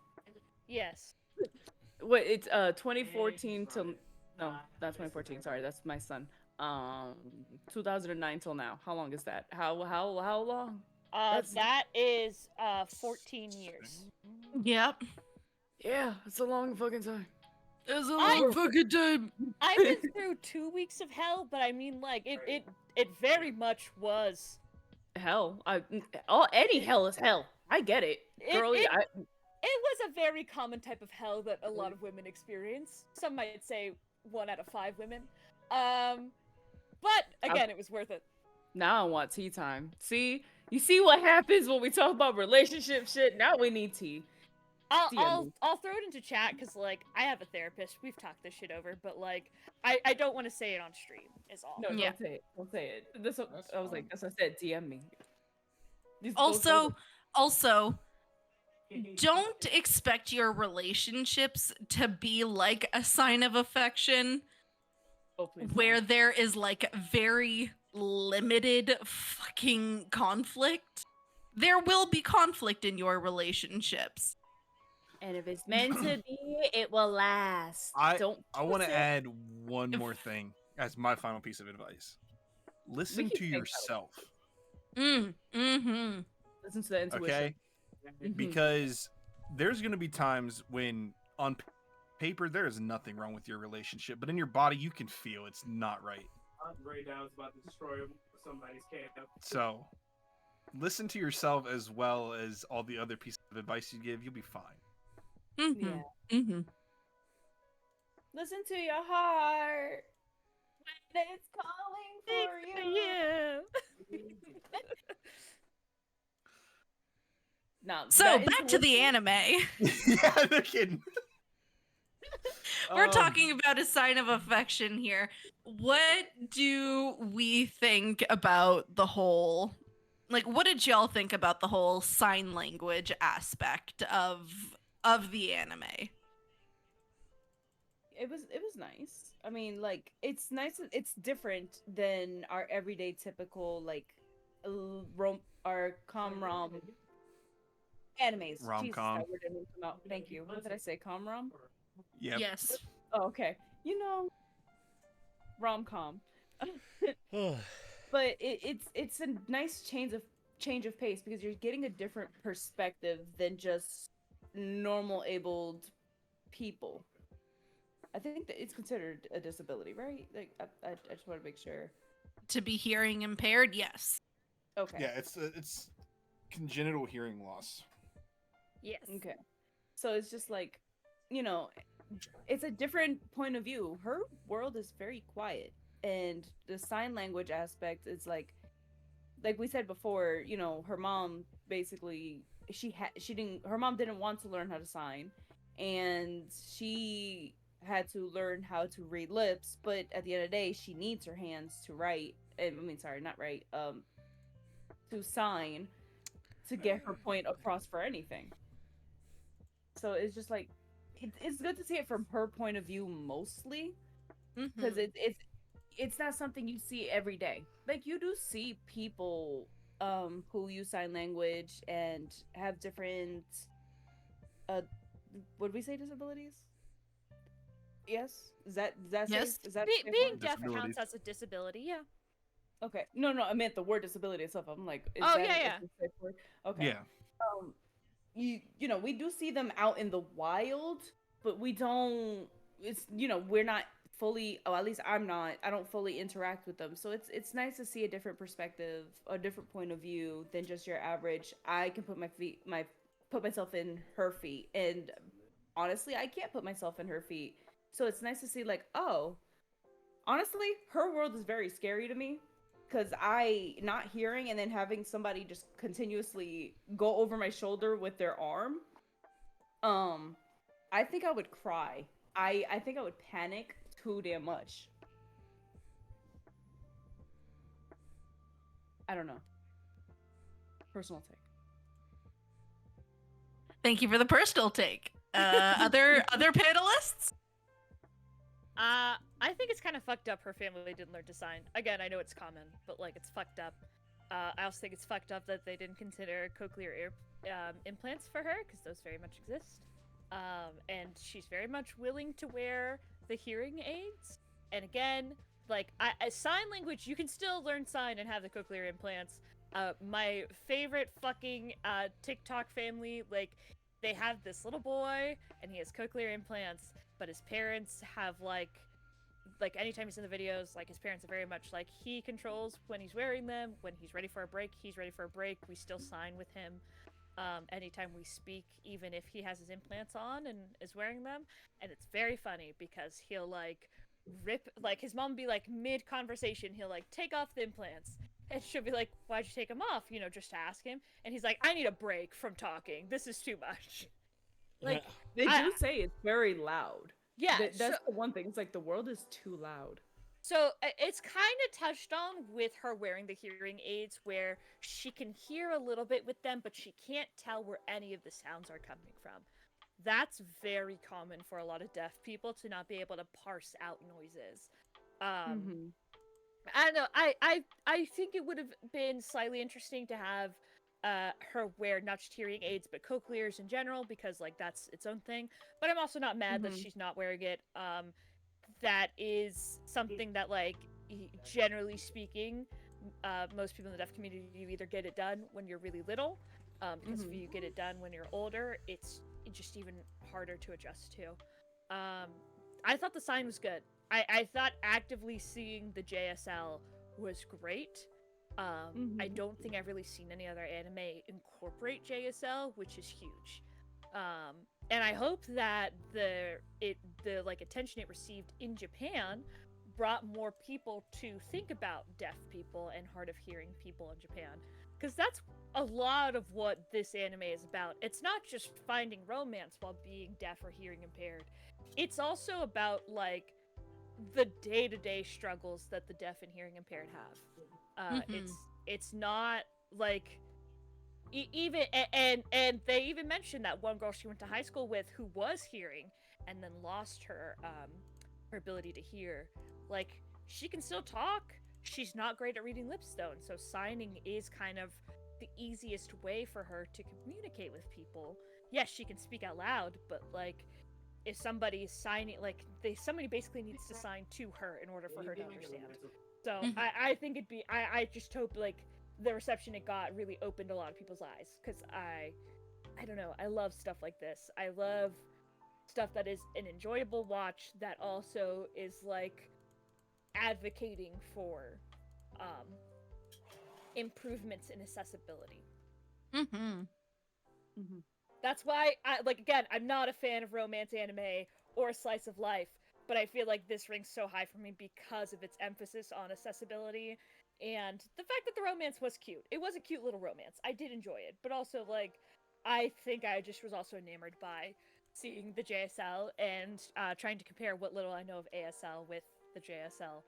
Yes. What, it's 2014 till, no, not 2014. Sorry, that's my son. 2009 till now. How long is that? How long? That is 14 years. Yep. Yeah, it's a long fucking time. It's a long fucking time. I went through 2 weeks of hell, but I mean, like, it very much was. Hell, any hell is hell. I get it, girlie. It was a very common type of hell that a lot of women experience. Some might say 1 out of 5 women. But again, it was worth it. Now I want tea time. See, you see what happens when we talk about relationship shit. Now we need tea. I'll throw it into chat because, like, I have a therapist. We've talked this shit over, but like, I don't want to say it on stream. Is all. No, Yeah. don't say it. Don't say it. I was like, that's what I said. DM me. Also, don't expect your relationships to be like a sign of affection where there is like very limited fucking conflict. There will be conflict in your relationships. And if it's meant to be, it will last. I force want to it. add one more thing as my final piece of advice. Listen keep to saying that. yourself. Listen to the intuition. Okay, Mhm. because there's going to be times when on paper there is nothing wrong with your relationship, but in your body you can feel it's not right. Ray Dow's about to destroy somebody's camp. So listen to yourself as well as all the other pieces of advice you give. You'll be fine. Mm-hmm. Yeah. Mm-hmm. Listen to your heart when it's calling for you. No, So that back to the intuition- anime. Yeah, no kidding. We're talking about a sign of affection here. What do we think about the whole, like, what did y'all think about the whole sign language aspect of the anime? It was nice. I mean, like, it's nice. It's different than our everyday typical like our rom animes. Jesus, Rom-com. that word didn't come out. Thank you. What did I say? Com-rom? Yep. Yes. Oh, okay. You know, rom-com. But it's a nice change of pace because you're getting a different perspective than just normal abled people. I think that it's considered a disability, right? Like I just want to make sure. To be hearing impaired, yes. Okay. Yeah, it's congenital hearing loss. Yes. Okay. So it's just like, you know, it's a different point of view. Her world is very quiet, and the sign language aspect is like we said before, you know, her mom basically her mom didn't want to learn how to sign, and she had to learn how to read lips, but at the end of the day she needs her hands to write. I mean, sorry, not write, to sign, to get her point across for anything. So it's just like it's good to see it from her point of view mostly, because Mhm. it's not something you see every day. Like, you do see people who use sign language and have different uh would we say disabilities? Yes, is that Yes. safe? Is that a safe Being word? deaf Disabilities. counts as a disability, yeah. Okay, no, I meant the word disability itself. I'm like, is Oh, that yeah. a safe word? Okay. Yeah. You know, we do see them out in the wild, but we don't, it's, you know, we're not fully, oh, at least I don't fully interact with them. So it's nice to see a different perspective, a different point of view than just your average. I can put put myself in her feet, and honestly I can't put myself in her feet. So it's nice to see, like, oh, honestly, her world is very scary to me, because I not hearing and then having somebody just continuously go over my shoulder with their arm. Um, I think I would cry. I think I would panic too damn much. I don't know. Personal take. Thank you for the personal take. Other panelists? I think it's kind of fucked up her family didn't learn to sign. Again, I know it's common, but like, it's fucked up. I also think it's fucked up that they didn't consider cochlear ear implants for her, because those very much exist. And she's very much willing to wear the hearing aids. And again, like, sign language, you can still learn sign and have the cochlear implants. My favorite fucking TikTok family, like, they have this little boy and he has cochlear implants, but his parents have like anytime he's in the videos, like, his parents are very much like, he controls when he's wearing them. When he's ready for a break, he's ready for a break. We still sign with him. Anytime we speak, even if he has his implants on and is wearing them. And it's very funny because he'll like rip, like, his mom will be like mid conversation, he'll like take off the implants. And she'll be like, why'd you take them off? You know, just to ask him. And he's like, I need a break from talking. This is too much. Like, They do say it's very loud. yeah, That's the one thing. It's like the world is too loud. so it's kind of touched on with her wearing the hearing aids, where she can hear a little bit with them, but she can't tell where any of the sounds are coming from. That's very common for a lot of deaf people, to not be able to parse out noises. Mm-hmm. I don't know. I think it would have been slightly interesting to have her wear not just hearing aids but cochlears in general, because like, that's its own thing. But I'm also not mad that Mhm. she's not wearing it. That is something that, like, generally speaking, most people in the deaf community, you either get it done when you're really little, because if you get it done when you're older, it's just even harder to adjust to. I thought the sign was good. I thought actively seeing the JSL was great. I don't think I've really seen any other anime incorporate JSL, which is huge. And I hope that the like attention it received in Japan brought more people to think about deaf people and hard of hearing people in Japan, because that's a lot of what this anime is about. It's not just finding romance while being deaf or hearing impaired. It's also about like the day-to-day struggles that the deaf and hearing impaired have. It's not like even and they even mentioned that one girl she went to high school with who was hearing and then lost her ability to hear. Like, she can still talk. She's not great at reading lipstone, so signing is kind of the easiest way for her to communicate with people. Yes, she can speak out loud, but like if somebody's signing, like somebody basically needs to sign to her in order for her to understand. So I think it'd be I just hope like the reception it got really opened a lot of people's eyes, because I don't know, I love stuff like this. I love stuff that is an enjoyable watch that also is like advocating for improvements in accessibility. That's why again, I'm not a fan of romance anime or slice of life, but I feel like this ranks so high for me because of its emphasis on accessibility and the fact that the romance was cute. It was a cute little romance. I did enjoy it, but also like I think I just was also enamored by seeing the JSL and trying to compare what little I know of ASL with the JSL.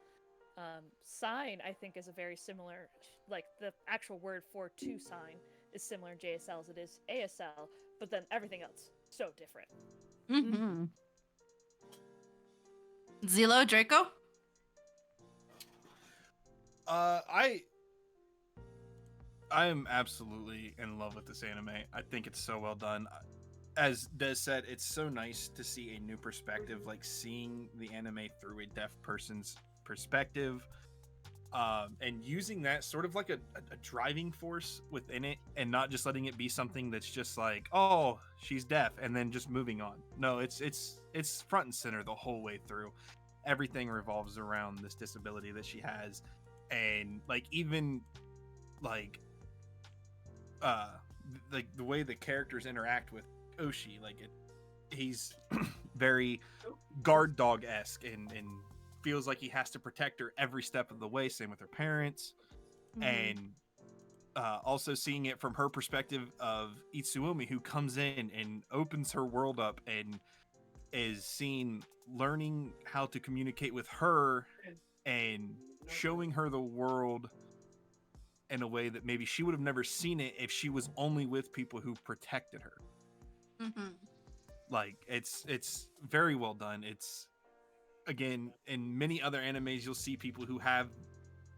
Sign, I think, is a very similar, like the actual word for to sign is similar in JSL as it is ASL, but then everything else so different. Zelo, Draco? I am absolutely in love with this anime. I think it's so well done. As Des said, it's so nice to see a new perspective, like seeing the anime through a deaf person's perspective, and using that sort of like a driving force within it, and not just letting it be something that's just like, oh, she's deaf, and then just moving on. No, it's front and center the whole way through. Everything revolves around this disability that she has, and like even like the way the characters interact with Oshi, like he's very guard dog-esque and feels like he has to protect her every step of the way. Same with her parents. And also seeing it from her perspective of Itsuomi, who comes in and opens her world up and is seen learning how to communicate with her and showing her the world in a way that maybe she would have never seen it if she was only with people who protected her. Like it's very well done. It's, again, in many other animes you'll see people who have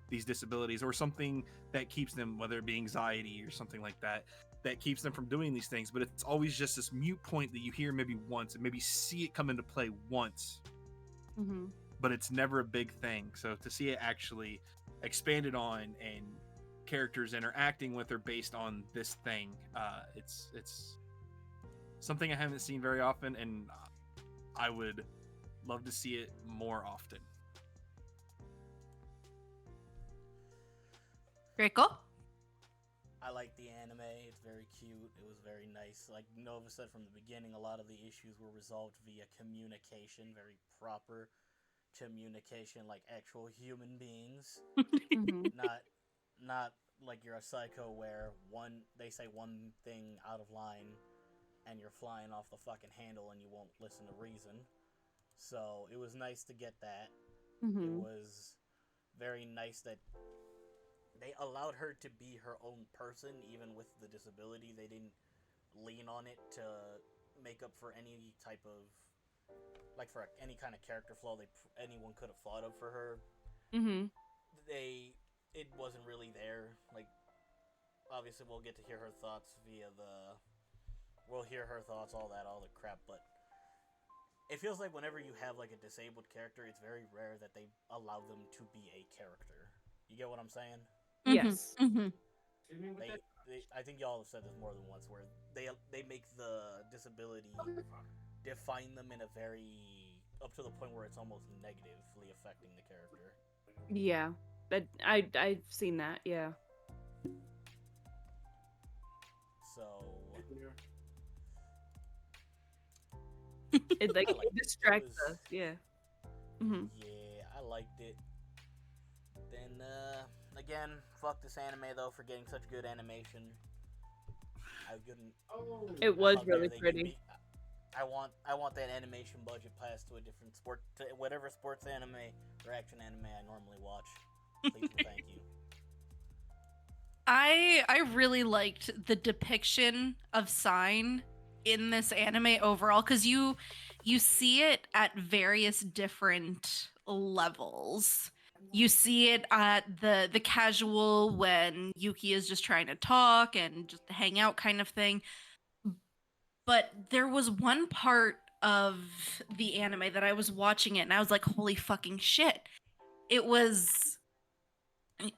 these disabilities or something that keeps them, whether it be anxiety or something like that, that keeps them from doing these things, but it's always just this mute point that you hear maybe once and maybe see it come into play once, but it's never a big thing. So to see it actually expanded on and characters interacting with her based on this thing, it's something I haven't seen very often, and I would love to see it more often. Draco? I like the anime. It's very cute. It was very nice. Like Nova said from the beginning, a lot of the issues were resolved via communication, very proper communication, like actual human beings. Not like you're a psycho where they say one thing out of line and you're flying off the fucking handle and you won't listen to reason. So it was nice to get that. It was very nice that they allowed her to be her own person, even with the disability. They didn't lean on it to make up for any type of, like, for any kind of character flaw anyone could have thought of for her. It wasn't really there. Like, obviously we'll get to hear her thoughts we'll hear her thoughts, all the crap, but it feels like whenever you have like a disabled character, it's very rare that they allow them to be a character. You get what I'm saying? Yes. Mm-hmm. I think y'all have said this more than once, where they make the disability define them in a very up to the point where it's almost negatively affecting the character. Yeah. I've seen that. Yeah. So It like I liked it distracts was, us. Yeah. Hmm. yeah, I liked it. Then again, fuck this anime though for getting such good animation. I couldn't. It was How dare really they give pretty. me? I want that animation budget passed to a different sport, to whatever sports anime or action anime I normally watch. Please and thank you. I really liked the depiction of sign in this anime overall, because you see it at various different levels. You see it at the casual, when Yuki is just trying to talk and just hang out kind of thing. But there was one part of the anime that I was watching it and I was like, holy fucking shit. It was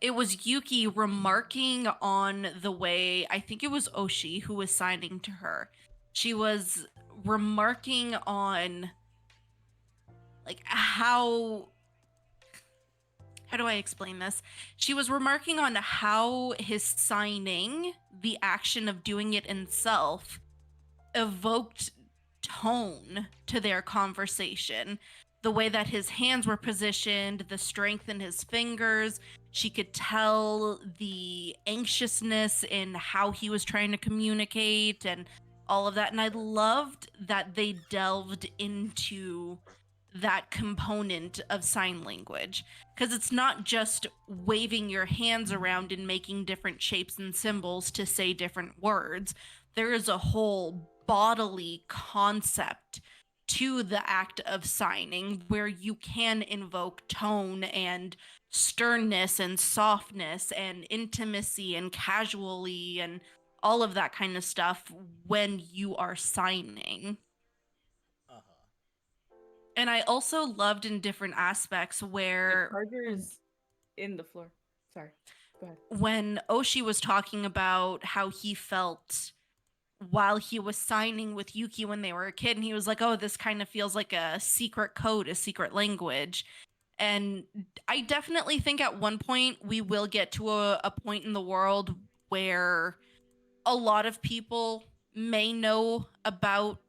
Yuki remarking on the way, I think it was Oshi who was signing to her. She was remarking on like how do I explain this? She was remarking on how his signing, the action of doing it itself, evoked tone to their conversation. The way that his hands were positioned, the strength in his fingers, she could tell the anxiousness in how he was trying to communicate and all of that. And I loved that they delved into that component of sign language, because it's not just waving your hands around and making different shapes and symbols to say different words. There is a whole bodily concept to the act of signing where you can invoke tone and sternness and softness and intimacy and casually and all of that kind of stuff when you are signing. Uh huh. And I also loved in different aspects The where charger is in the floor. Sorry. Go ahead. when Oshi was talking about how he felt while he was signing with Yuki when they were a kid, and he was like, oh, this kind of feels like a secret code, a secret language. And I definitely think at one point we will get to a point in the world where a lot of people may know about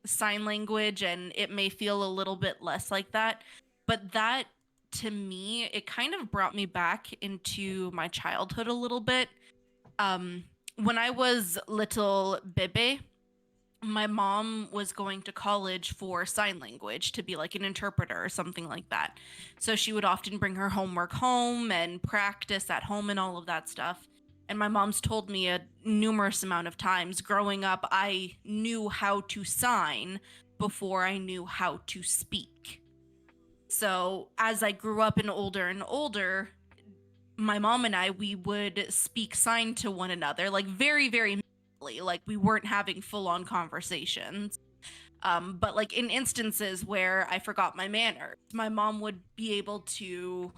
sign language and it may feel a little bit less like that. But that, to me, it kind of brought me back into my childhood a little bit. Um, when I was little bebe, my mom was going to college for sign language to be like an interpreter or something like that. So she would often bring her homework home and practice at home and all of that stuff. And my mom's told me a numerous amount of times growing up, I knew how to sign before I knew how to speak. So as I grew up and older, my mom and I, we would speak sign to one another, like very, very minimally, like we weren't having full on conversations. But like in instances where I forgot my manners, my mom would be able to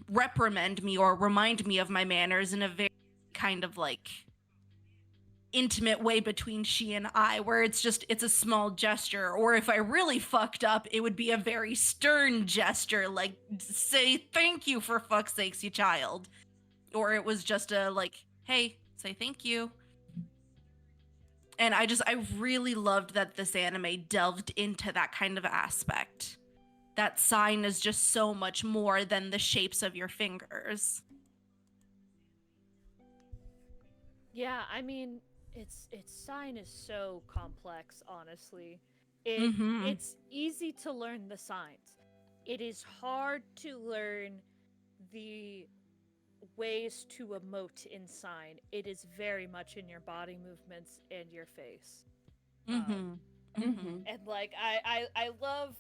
reprimand me or remind me of my manners in a very kind of like intimate way between she and I, where it's a small gesture. Or if I really fucked up, it would be a very stern gesture, like say thank you for fuck's sakes, you child. Or it was just a like, hey, say thank you. And I really loved that this anime delved into that kind of aspect. That sign is just so much more than the shapes of your fingers. Yeah, I mean, its sign is so complex, honestly. Mm-hmm. It's easy to learn the signs. It is hard to learn the ways to emote in sign. It is very much in your body movements and your face. Mm-hmm. Mm-hmm. And like I love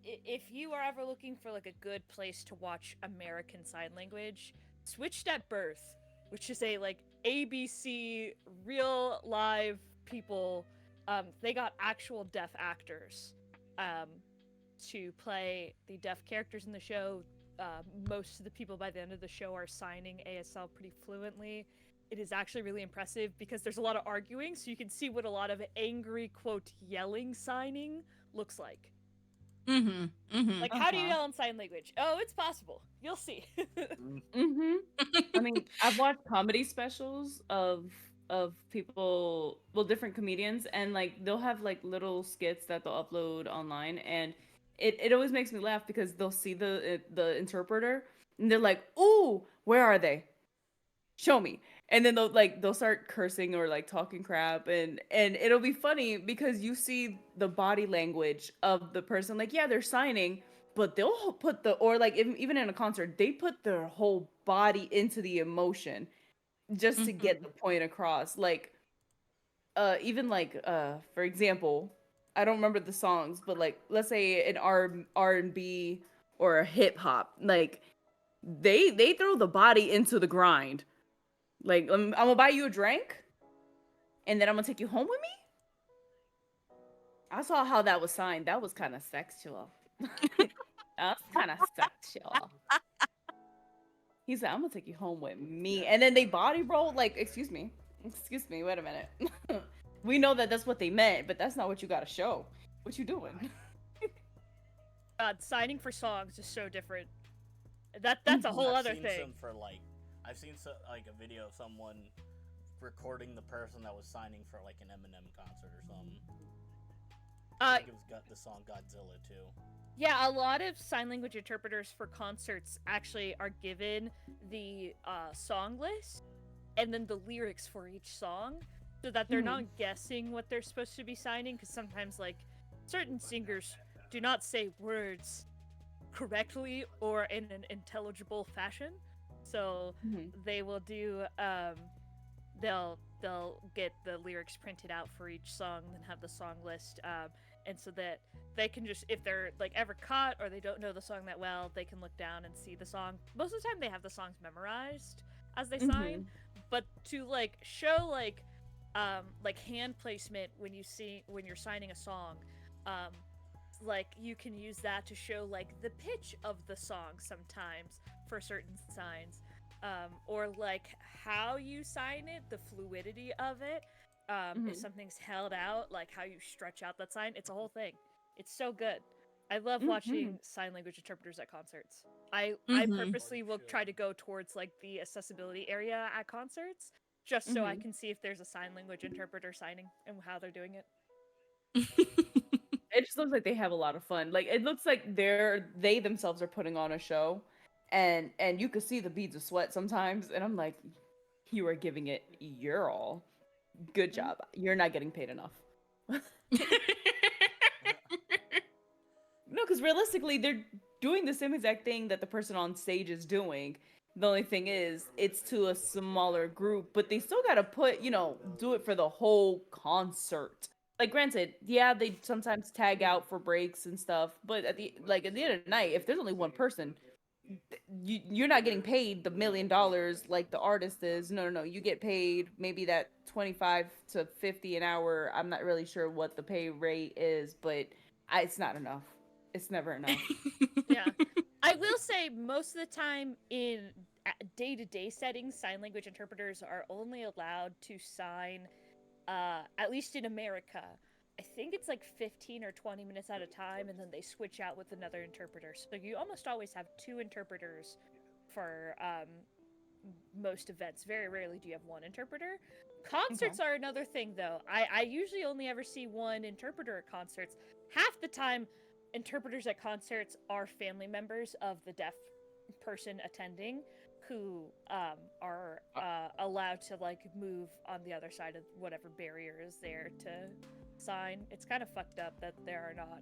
if you are ever looking for like a good place to watch American Sign Language, Switched at Birth, which is a like ABC real live people. They got actual deaf actors um, to play the deaf characters in the show. most of the people by the end of the show are signing ASL pretty fluently. It is actually really impressive because there's a lot of arguing, so you can see what a lot of angry, quote, yelling signing looks like. Mm-hmm. Mm-hmm. Like, how do you yell in sign language? Oh, it's possible. You'll see. Mm-hmm. I mean, I've watched comedy specials of people, well, different comedians, and like they'll have like little skits that they'll upload online, and it always makes me laugh because they'll see the interpreter and they're like, "Ooh, where are they? Show me." And then they'll start cursing or like talking crap, and it'll be funny because you see the body language of the person, like, yeah, they're signing, but they'll put or like even in a concert, they put their whole body into the emotion just to get the point across. Like even like for example, I don't remember the songs, but like let's say an R&B or a hip hop, like they throw the body into the grind. Like, I'm gonna buy you a drink, and then I'm gonna take you home with me. I saw how that was signed. That was kind of sexual. That's kind of sexual. He said, "I'm gonna take you home with me," and then they body roll. Like, excuse me, wait a minute. We know that that's what they meant, but that's not what you gotta show. What you doing? God, signing for songs is so different. That's a whole other thing. I've seen like a video of someone recording the person that was signing for like an Eminem concert or something. I think it was the song Godzilla too. Yeah, a lot of sign language interpreters for concerts actually are given the song list and then the lyrics for each song, so that they're not guessing what they're supposed to be signing. Because sometimes, like, certain singers do not say words correctly or in an intelligible fashion. So they will do they'll get the lyrics printed out for each song and have the song list, and so that they can just, if they're like ever caught or they don't know the song that well, they can look down and see the song. Most of the time they have the songs memorized as they sign, but to like show like hand placement when you're signing a song, like you can use that to show like the pitch of the song sometimes for certain signs, or like how you sign it, the fluidity of it, if something's held out, like how you stretch out that sign. It's a whole thing. It's so good. I love watching sign language interpreters at concerts. I purposely will try to go towards like the accessibility area at concerts just so I can see if there's a sign language interpreter signing and how they're doing it. It just looks like they have a lot of fun. Like, it looks like they themselves are putting on a show, and you could see the beads of sweat sometimes, and I'm like, you are giving it your all. Good job. You're not getting paid enough. No, because realistically, they're doing the same exact thing that the person on stage is doing. The only thing is, it's to a smaller group, but they still gotta do it for the whole concert. Like, granted, yeah, they sometimes tag out for breaks and stuff, but at the end of the night, if there's only one person, you're not getting paid the $1 million like the artist is. No, you get paid maybe that 25 to 50 an hour. I'm not really sure what the pay rate is, but it's not enough. It's never enough. Yeah. I will say most of the time in day-to-day settings, sign language interpreters are only allowed to sign, at least in America, I think it's like 15 or 20 minutes at a time, and then they switch out with another interpreter. So you almost always have two interpreters for most events. Very rarely do you have one interpreter. Concerts are another thing, though. I usually only ever see one interpreter at concerts. Half the time, interpreters at concerts are family members of the deaf person attending who are allowed to like move on the other side of whatever barrier is there to sign. It's kind of fucked up that there are not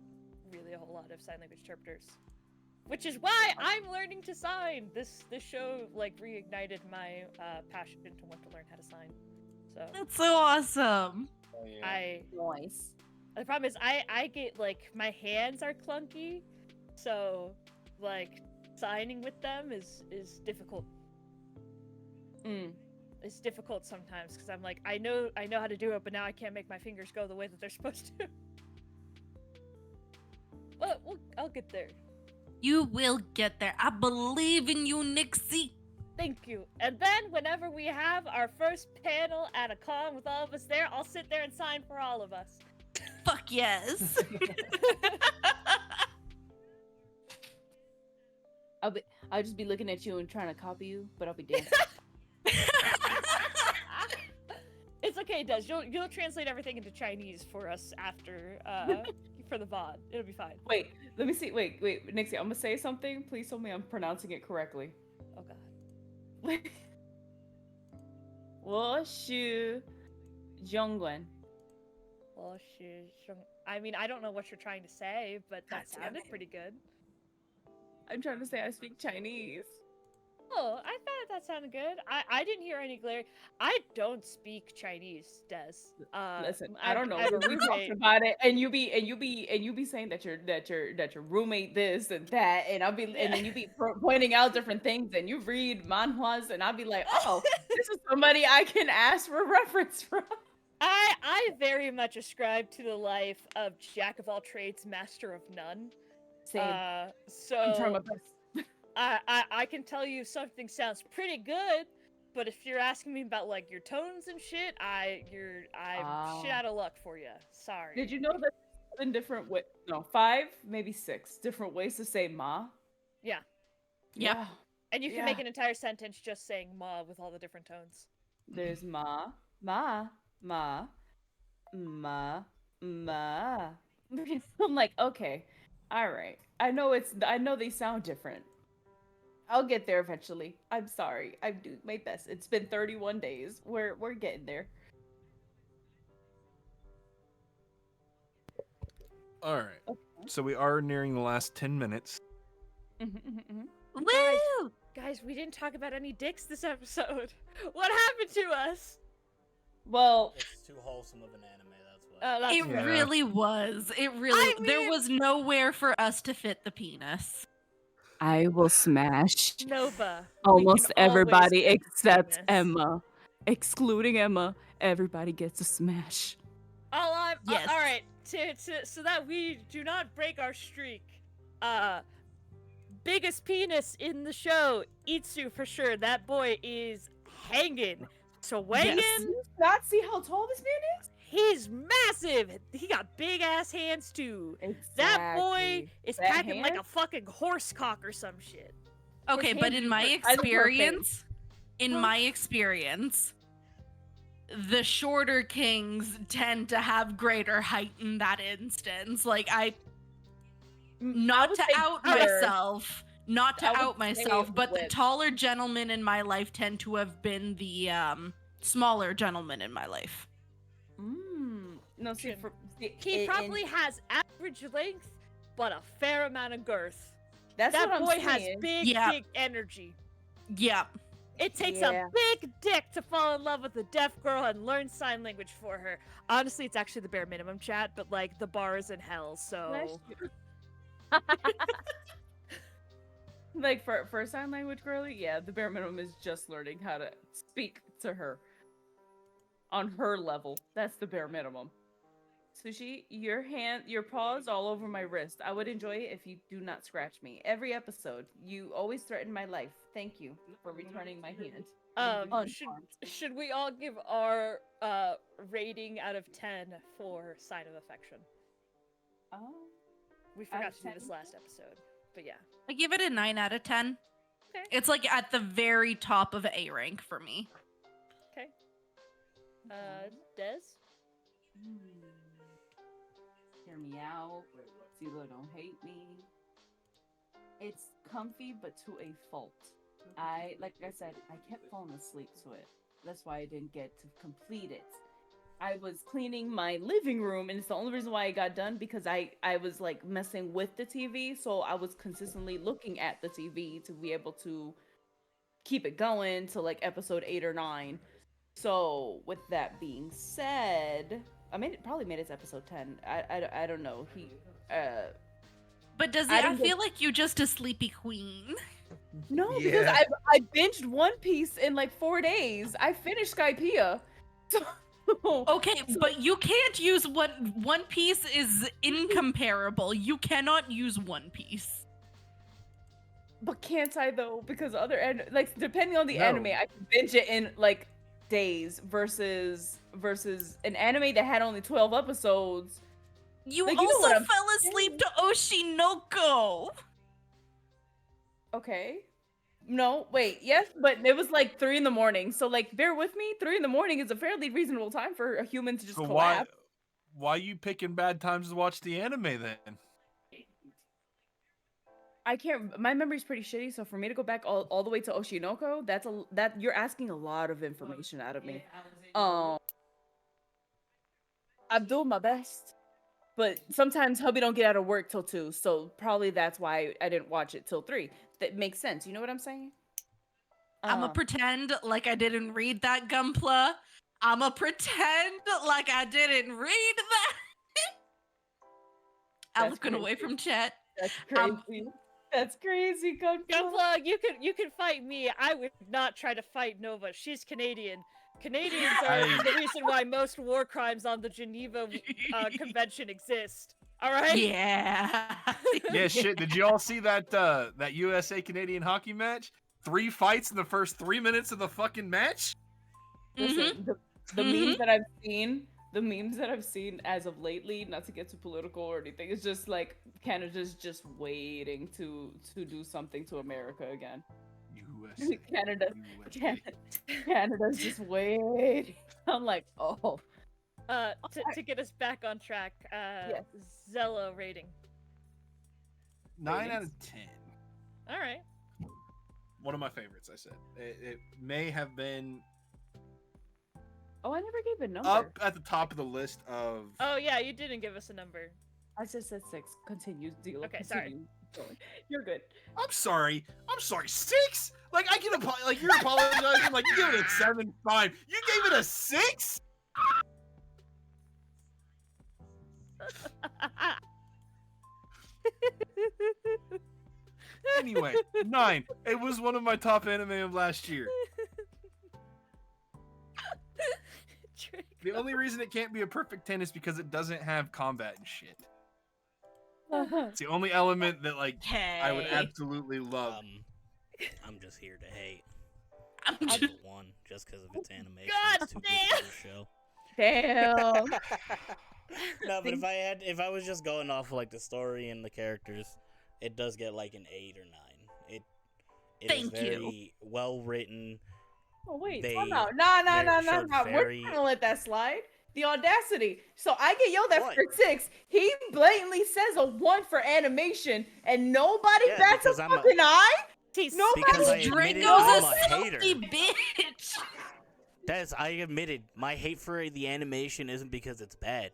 really a whole lot of sign language interpreters, which is why I'm learning to sign. This show like reignited my passion to want to learn how to sign. So that's so awesome. Oh, yeah. Nice. The problem is I get like my hands are clunky, so like signing with them is difficult. It's difficult sometimes because I'm like, I know how to do it, but now I can't make my fingers go the way that they're supposed to. But I'll get there. You will get there. I believe in you, Nixie. Thank you. And then whenever we have our first panel at a con with all of us there, I'll sit there and sign for all of us. Fuck yes. I'll just be looking at you and trying to copy you, but I'll be dancing. It's okay, Des. You'll translate everything into Chinese for us after for the VOD. It'll be fine. Wait, let me see. Wait, Nixie, I'm gonna say something. Please tell me I'm pronouncing it correctly. Oh god. 我是中文. I mean, I don't know what you're trying to say, but that God damn sounded it. pretty good. I'm trying to say I speak Chinese. Oh, I thought that sounded good. I didn't hear any glare. I don't speak Chinese, Des. Listen, I don't know. I have a but we talked roommate. about it, and you be saying that your roommate this and that, and and then you be pointing out different things, and you read manhwas, and I'll be like, oh, this is somebody I can ask for reference from. I very much ascribe to the life of jack of all trades, master of none. Same. I'm trying So my best. I can tell you something sounds pretty good, but if you're asking me about like your tones and shit, I'm shit out of luck for you. Sorry. Did you know that 7 different ways? No, 5, maybe 6 different ways to say ma. Yeah. Yep. Wow. And you can Yeah. make an entire sentence just saying ma with all the different tones. There's ma, ma, ma, ma, ma. I'm like, okay, all right. I know they sound different. I'll get there eventually. I'm sorry. I do my best. It's been 31 days. We're getting there. All right. So we are nearing the last 10 minutes. Woo! Guys, we didn't talk about any dicks this episode. What happened to us? Well, It's too wholesome of an anime, that's why. It Yeah. really was. It really. There mean- was nowhere for us to fit the penis. I will smash Nova. almost everybody except penis. Emma. Excluding Emma, everybody gets a smash. Yes. All right. So that we do not break our streak. Biggest penis in the show, Itsu for sure. That boy is hanging. So Wagon, Yes. do you not see how tall this man is? he's massive. He got big ass hands too. That boy is That packing like a hand? fucking horse cock or some shit. Okay, but hands in are my the size of her face. experience, the shorter kings tend to have greater height in that instance. Like not would to say out better. myself, not to I would out say myself, but the width. taller gentlemen in my life tend to have been the smaller gentlemen in my life. No, see, He probably has average length, but a fair amount of girth. that's That what I'm boy has saying. big, Yeah. big energy. Yep. It takes Yeah. a big dick to fall in love with a deaf girl and learn sign language for her. Honestly, it's actually the bare minimum, chat, but like the bar is in hell, so Like for a sign language girly, yeah, the bare minimum is just learning how to speak to her on her level. That's the bare minimum. Sushi, your paws all over my wrist. I would enjoy it if you do not scratch me. Every episode, you always threaten my life. Thank you for returning my hand. should we all give our rating out of 10 for sign of affection? Oh, We Out forgot of to do this 10? last episode, but yeah. I give it a 9 out of 10. Okay. It's like at the very top of A rank for me. Okay. Des? Hear me out. Zila don't hate me. It's comfy, but to a fault. Like I said, I kept falling asleep to it. That's why I didn't get to complete it. I was cleaning my living room, and it's the only reason why I got done because I was like messing with the TV, so I was consistently looking at the TV to be able to keep it going to like episode 8 or 9. So with that being said, probably made it to episode 10. I don't know. But does I it? I don't feel like you're just a sleepy queen. No, because Yeah. I binged One Piece in like 4 days. I finished Skypiea. So Okay, but you can't use One Piece is incomparable. You cannot use One Piece. But can't I though? Because like depending on the No. anime, I can binge it in like days versus an anime that had only 12 episodes. You Like, you know also what I'm fell asleep to Oshinoko. Okay. No, wait, yes, but it was like 3 in the morning. So like bear with me. 3 in the morning is a fairly reasonable time for a human to just So collapse. why you picking bad times to watch the anime then? I can't. My memory's pretty shitty, so for me to go back all the way to Oshinoko, that you're asking a lot of information out of me. I'm doing my best, but sometimes hubby don't get out of work till 2, so probably that's why I didn't watch it till 3. That makes sense. You know what I'm saying? I'ma pretend like I didn't read that, Gunpla. I'ma pretend like I didn't read that. I'm looking away crazy. from chat. That's Um, crazy. That's crazy, Gunpla. Gunpla, you can fight me. I would not try to fight Nova. She's Canadian. Canadians are the reason why most war crimes on the Geneva Convention exist. All right. Yeah. Yeah, shit. Did you all see that that USA Canadian hockey match? 3 fights in the first 3 minutes of the fucking match? Listen, the memes that I've seen as of lately, not to get too political or anything, it's just like Canada's just waiting to do something to America again. USA. Canada's just waiting. I'm like, oh. To get us back on track, Zella rating. 9 out of 10. All right. One of my favorites, I said. It may have been Oh, I never gave a number. up at the top of the list of. Oh yeah, you didn't give us a number. I just said 6. Continue, deal. Okay, continue. Sorry. You're good. I'm sorry. 6? Like I can like you're apologizing. Like you gave it a 7.5. You gave it a 6? Anyway, 9. It was one of my top anime of last year. The only reason it can't be a perfect 10 is because it doesn't have combat and shit. It's the only element that like I would absolutely love. I'm just here to hate. I'm Number just... one, just because of its animation. God it's too good for the show. Damn. No, but if I was just going off like the story and the characters, it does get like an 8 or 9. It is very well written. Oh wait, They time out. No. showed We're not gonna let that slide. The audacity. So I get yelled at for 6. He blatantly says a 1 for animation, and nobody bats a fucking eye. Nobody. Draco's a salty bitch. I admitted my hate for the animation isn't because it's bad.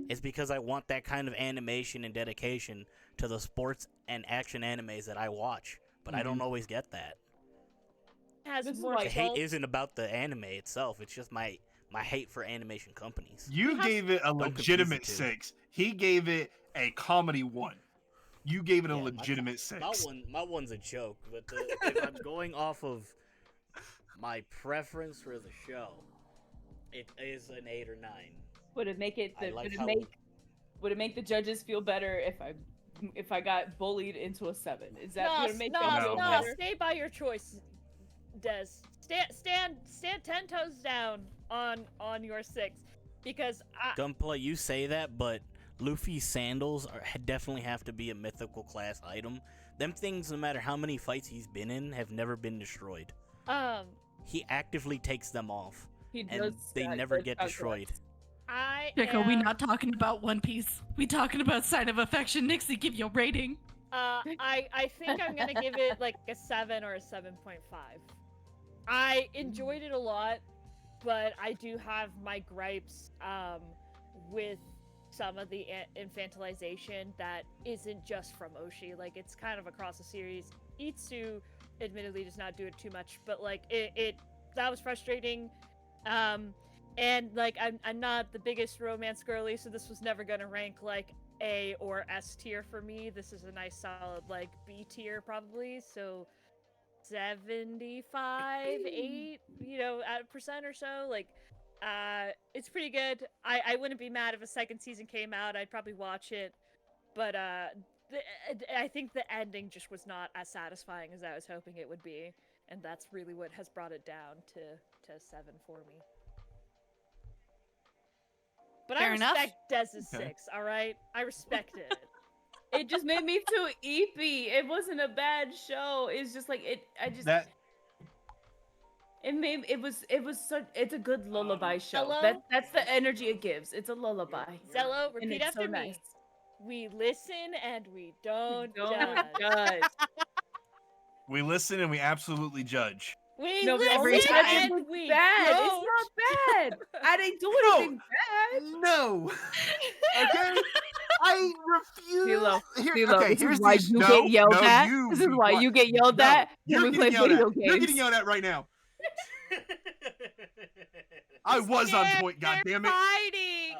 It's because I want that kind of animation and dedication to the sports and action animes that I watch, but I don't always get that. The hate isn't about the anime itself. It's just my hate for animation companies. You gave it a legitimate 6. He gave it a comedy 1. You gave it a legitimate 6. My one's a joke, but if I'm going off of my preference for the show, it is an 8 or 9. Would it make it? Would it make the judges feel better if I got bullied into a 7? Is that gonna make them feel better? Stay by your choice, Des. Stand 10 toes down on your 6, because Gunpla, you say that, but Luffy's sandals definitely have to be a mythical class item. Them things, no matter how many fights he's been in, have never been destroyed. He actively takes them off, and they never get destroyed. Nick, are we not talking about One Piece? We talking about Sign of Affection? Nixie, give your rating. I think I'm gonna give it like a 7 or a 7.5. I enjoyed it a lot, but I do have my gripes with some of the infantilization that isn't just from Oshi. Like, it's kind of across the series. Itsu admittedly does not do it too much, but like it that was frustrating. And like I'm not the biggest romance girly, so this was never gonna rank like A or S tier for me. This is a nice solid like B tier probably. So 75, 8, percent or so. Like, it's pretty good. I wouldn't be mad if a second season came out. I'd probably watch it. But I think the ending just was not as satisfying as I was hoping it would be, and that's really what has brought it down to 7 for me. But Fair I enough. respect Dez's Okay. 6, all right? I respect it. It just made me too eepy. It wasn't a bad show. It's just like it. I just. That It's a good lullaby show. Hello? That's the energy it gives. It's a lullaby. Zello, And repeat it's after so me. nice. We listen and we don't, Don't judge. judge. we listen and we absolutely judge. We No, but every listen time and it's we bad. don't. It's not bad. I didn't do No. anything bad. No. Okay. I refuse. Philo, Here, Philo, okay, this here's is why the you no, get yelled no, at. you This is be why quiet. you get yelled No, at you're when we getting play yelled video at. games. You're getting yelled at right now. I was on point. God They're damn it. fighting.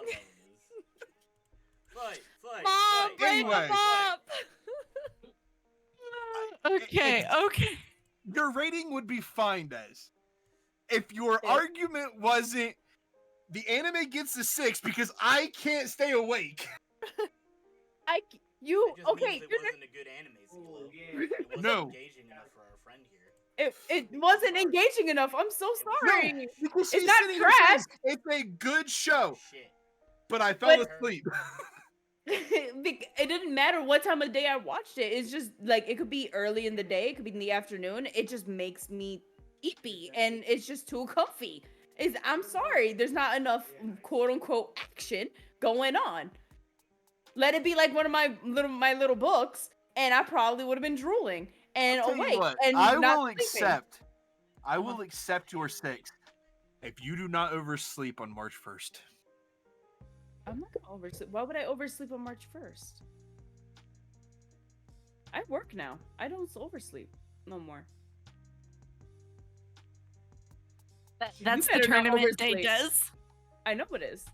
Fight, fight, Mom, fight, break Anyway. them up. Okay, okay. Your rating would be fine, Des, if your Yeah. argument wasn't the anime gets a 6 because I can't stay awake. You It just okay? means it wasn't a good anime, Zelo. It wasn't No. engaging enough for our friend here. It wasn't engaging enough. I'm so sorry. No, because It's she's not sitting here trash. saying it's a good show, Shit. but I fell But- asleep. It didn't matter what time of day I watched it. It's just like it could be early in the day, it could be in the afternoon. It just makes me eepy, and it's just too comfy. I'm sorry, there's not enough quote unquote action going on. Let it be like one of my little books, and I probably would have been drooling and I'll tell you awake what, and I not will sleeping. accept. I will accept your 6 if you do not oversleep on March 1st. I'm not gonna oversleep. Why would I oversleep on March 1st? I work now. I don't oversleep no more. That's the better not tournament day oversleep. does. I know it is.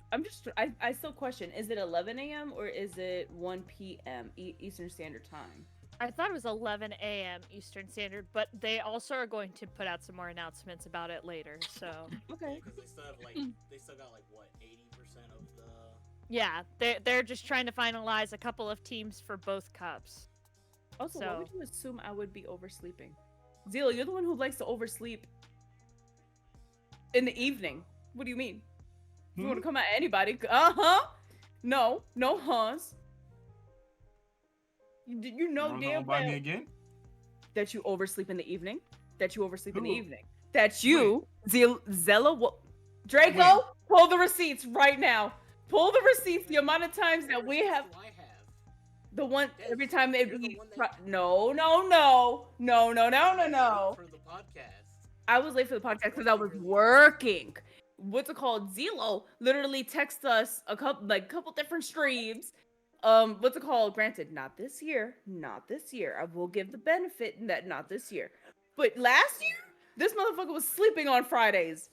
I still question, is it 11 a.m. or is it 1 p.m. Eastern Standard Time? I thought it was 11 a.m. Eastern Standard, but they also are going to put out some more announcements about it later. So Okay. Because they still have they still got like what 80% of the. yeah, they're just trying to finalize a couple of teams for both cups. Also, So- why would you assume I would be oversleeping? Zila, you're the one who likes to oversleep in the evening. What do you mean? You want to come at anybody? No huhs. You know Wanna damn buy me well again? that you oversleep in the evening. That you oversleep in the Who? evening. That you, Zella, Draco, pull the receipts right now. Pull the receipts. The amount of times that we have. Do I have? The one Yes, every time it you're the be one that- no. For the podcast. I was late for the podcast because I was working. What's it called? Zelo literally texted us a couple different streams. What's it called? Granted, not this year. I will give the benefit that not this year. But last year, this motherfucker was sleeping on Fridays.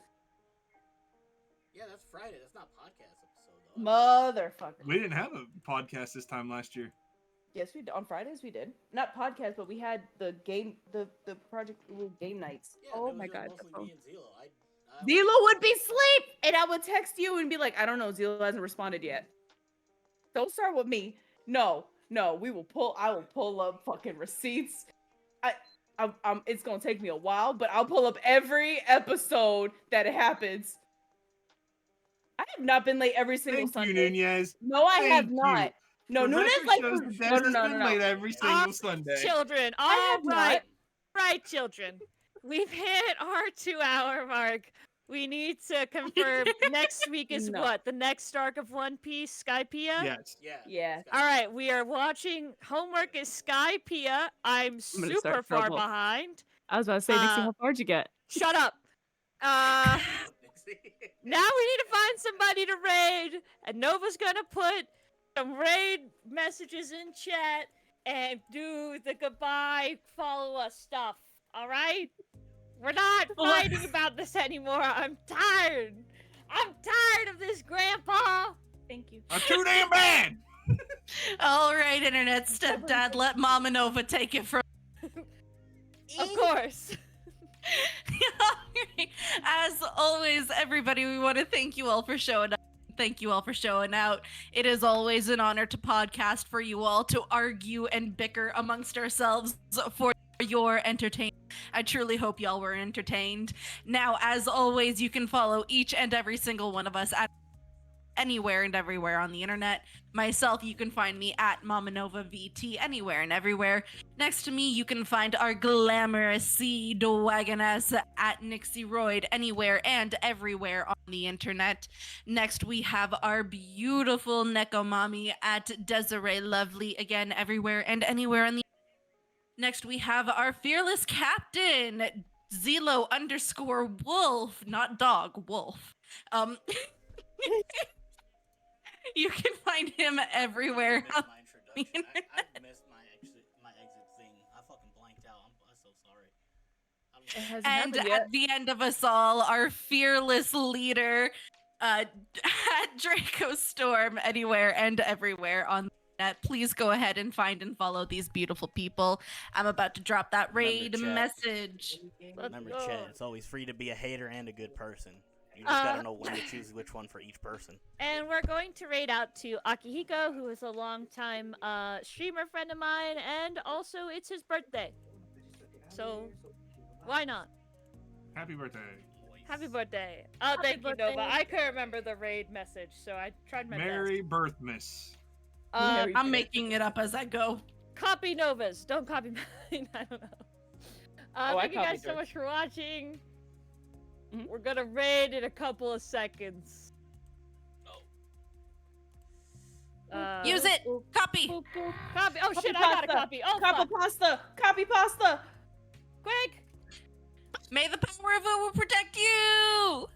Yeah, that's Friday. That's not podcast episode though. Motherfucker. We didn't have a podcast this time last year. Yes, we did. On Fridays we did. Not podcast, but we had the game, the Project UwU game nights. Yeah, Oh it was my just god. Mostly me and Zelo. Zelo would be asleep, and I would text you and be like, I don't know, Zelo hasn't responded yet. Don't start with me. No, I will pull up fucking receipts. It's gonna take me a while, but I'll pull up every episode that it happens. I have not been late every single Thank Sunday. you, Nunez. No, I have Thank you. not. No, The Nunez record like shows that Des no, has been late every single Ah, Sunday. Children, I all have right, not. right, children. We've hit our 2-hour mark. We need to confirm next week is No. what? The next arc of One Piece, Skypiea? Yes. Yeah. Yeah. All right, we are watching. Homework is Skypiea. I'm gonna super start far trouble. behind. I was about to say, Nixie, how far'd you get? Shut up. Now we need to find somebody to raid, and Nova's gonna put some raid messages in chat and do the goodbye, follow us stuff. All right? We're not fighting about this anymore. I'm tired. I'm tired of this, Grandpa. Thank you. I'm too damn bad. All right, internet stepdad, let Mama Nova take it from. Of course. Alright. As always, everybody, we want to thank you all for showing up. Thank you all for showing out. It is always an honor to podcast for you all, to argue and bicker amongst ourselves for your entertainment. I truly hope y'all were entertained. Now, as always, you can follow each and every single one of us at anywhere and everywhere on the internet. Myself, you can find me at MamaNovaVT anywhere and everywhere. Next to me, you can find our glamorous seed wagoness at Nixieroid anywhere and everywhere on the internet. Next, we have our beautiful Nekomami at Desiree Lovely, again, everywhere and anywhere on the Next, we have our fearless captain, Zelo_wolf, not dog, wolf. You can find him everywhere. I missed my introduction. I missed my exit thing. I fucking blanked out. I'm so sorry. It hasn't And happened yet. at the end of us all, our fearless leader, at Draco Storm, anywhere and everywhere on the net. Please go ahead and find and follow these beautiful people. I'm about to drop that raid Remember, chat. message. Remember, Chad, it's always free to be a hater and a good person. You just gotta know when to choose which one for each person. And we're going to raid out to Akihiko, who is a longtime streamer friend of mine, and also it's his birthday. So, why not? Happy birthday. Happy birthday. Oh, thank you, Nova. I couldn't remember the raid message, so I tried my Merry Birthmas. best. I'm making it up as I go. Copy Nova's. Don't copy mine. I don't know. I Thank you guys copied so yours. much for watching. Mhm. We're gonna raid in a couple of seconds. Use it. Copy. Boop, boop. Copy. Oh Copy shit! I got a pasta. copy. Oh Copy fuck! pasta. Copy pasta. Quick! May the power of UwU protect you.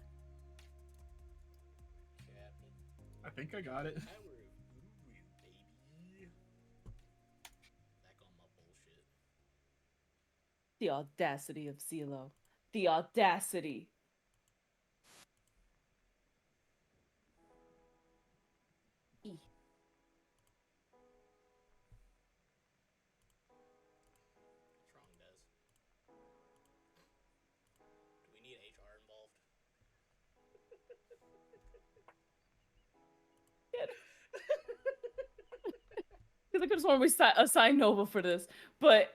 I think I got it. Back on my bullshit. The audacity of CeeLo. The audacity. What's wrong, Des? Do we need HR involved? Because I could have sworn we assign Nova for this, but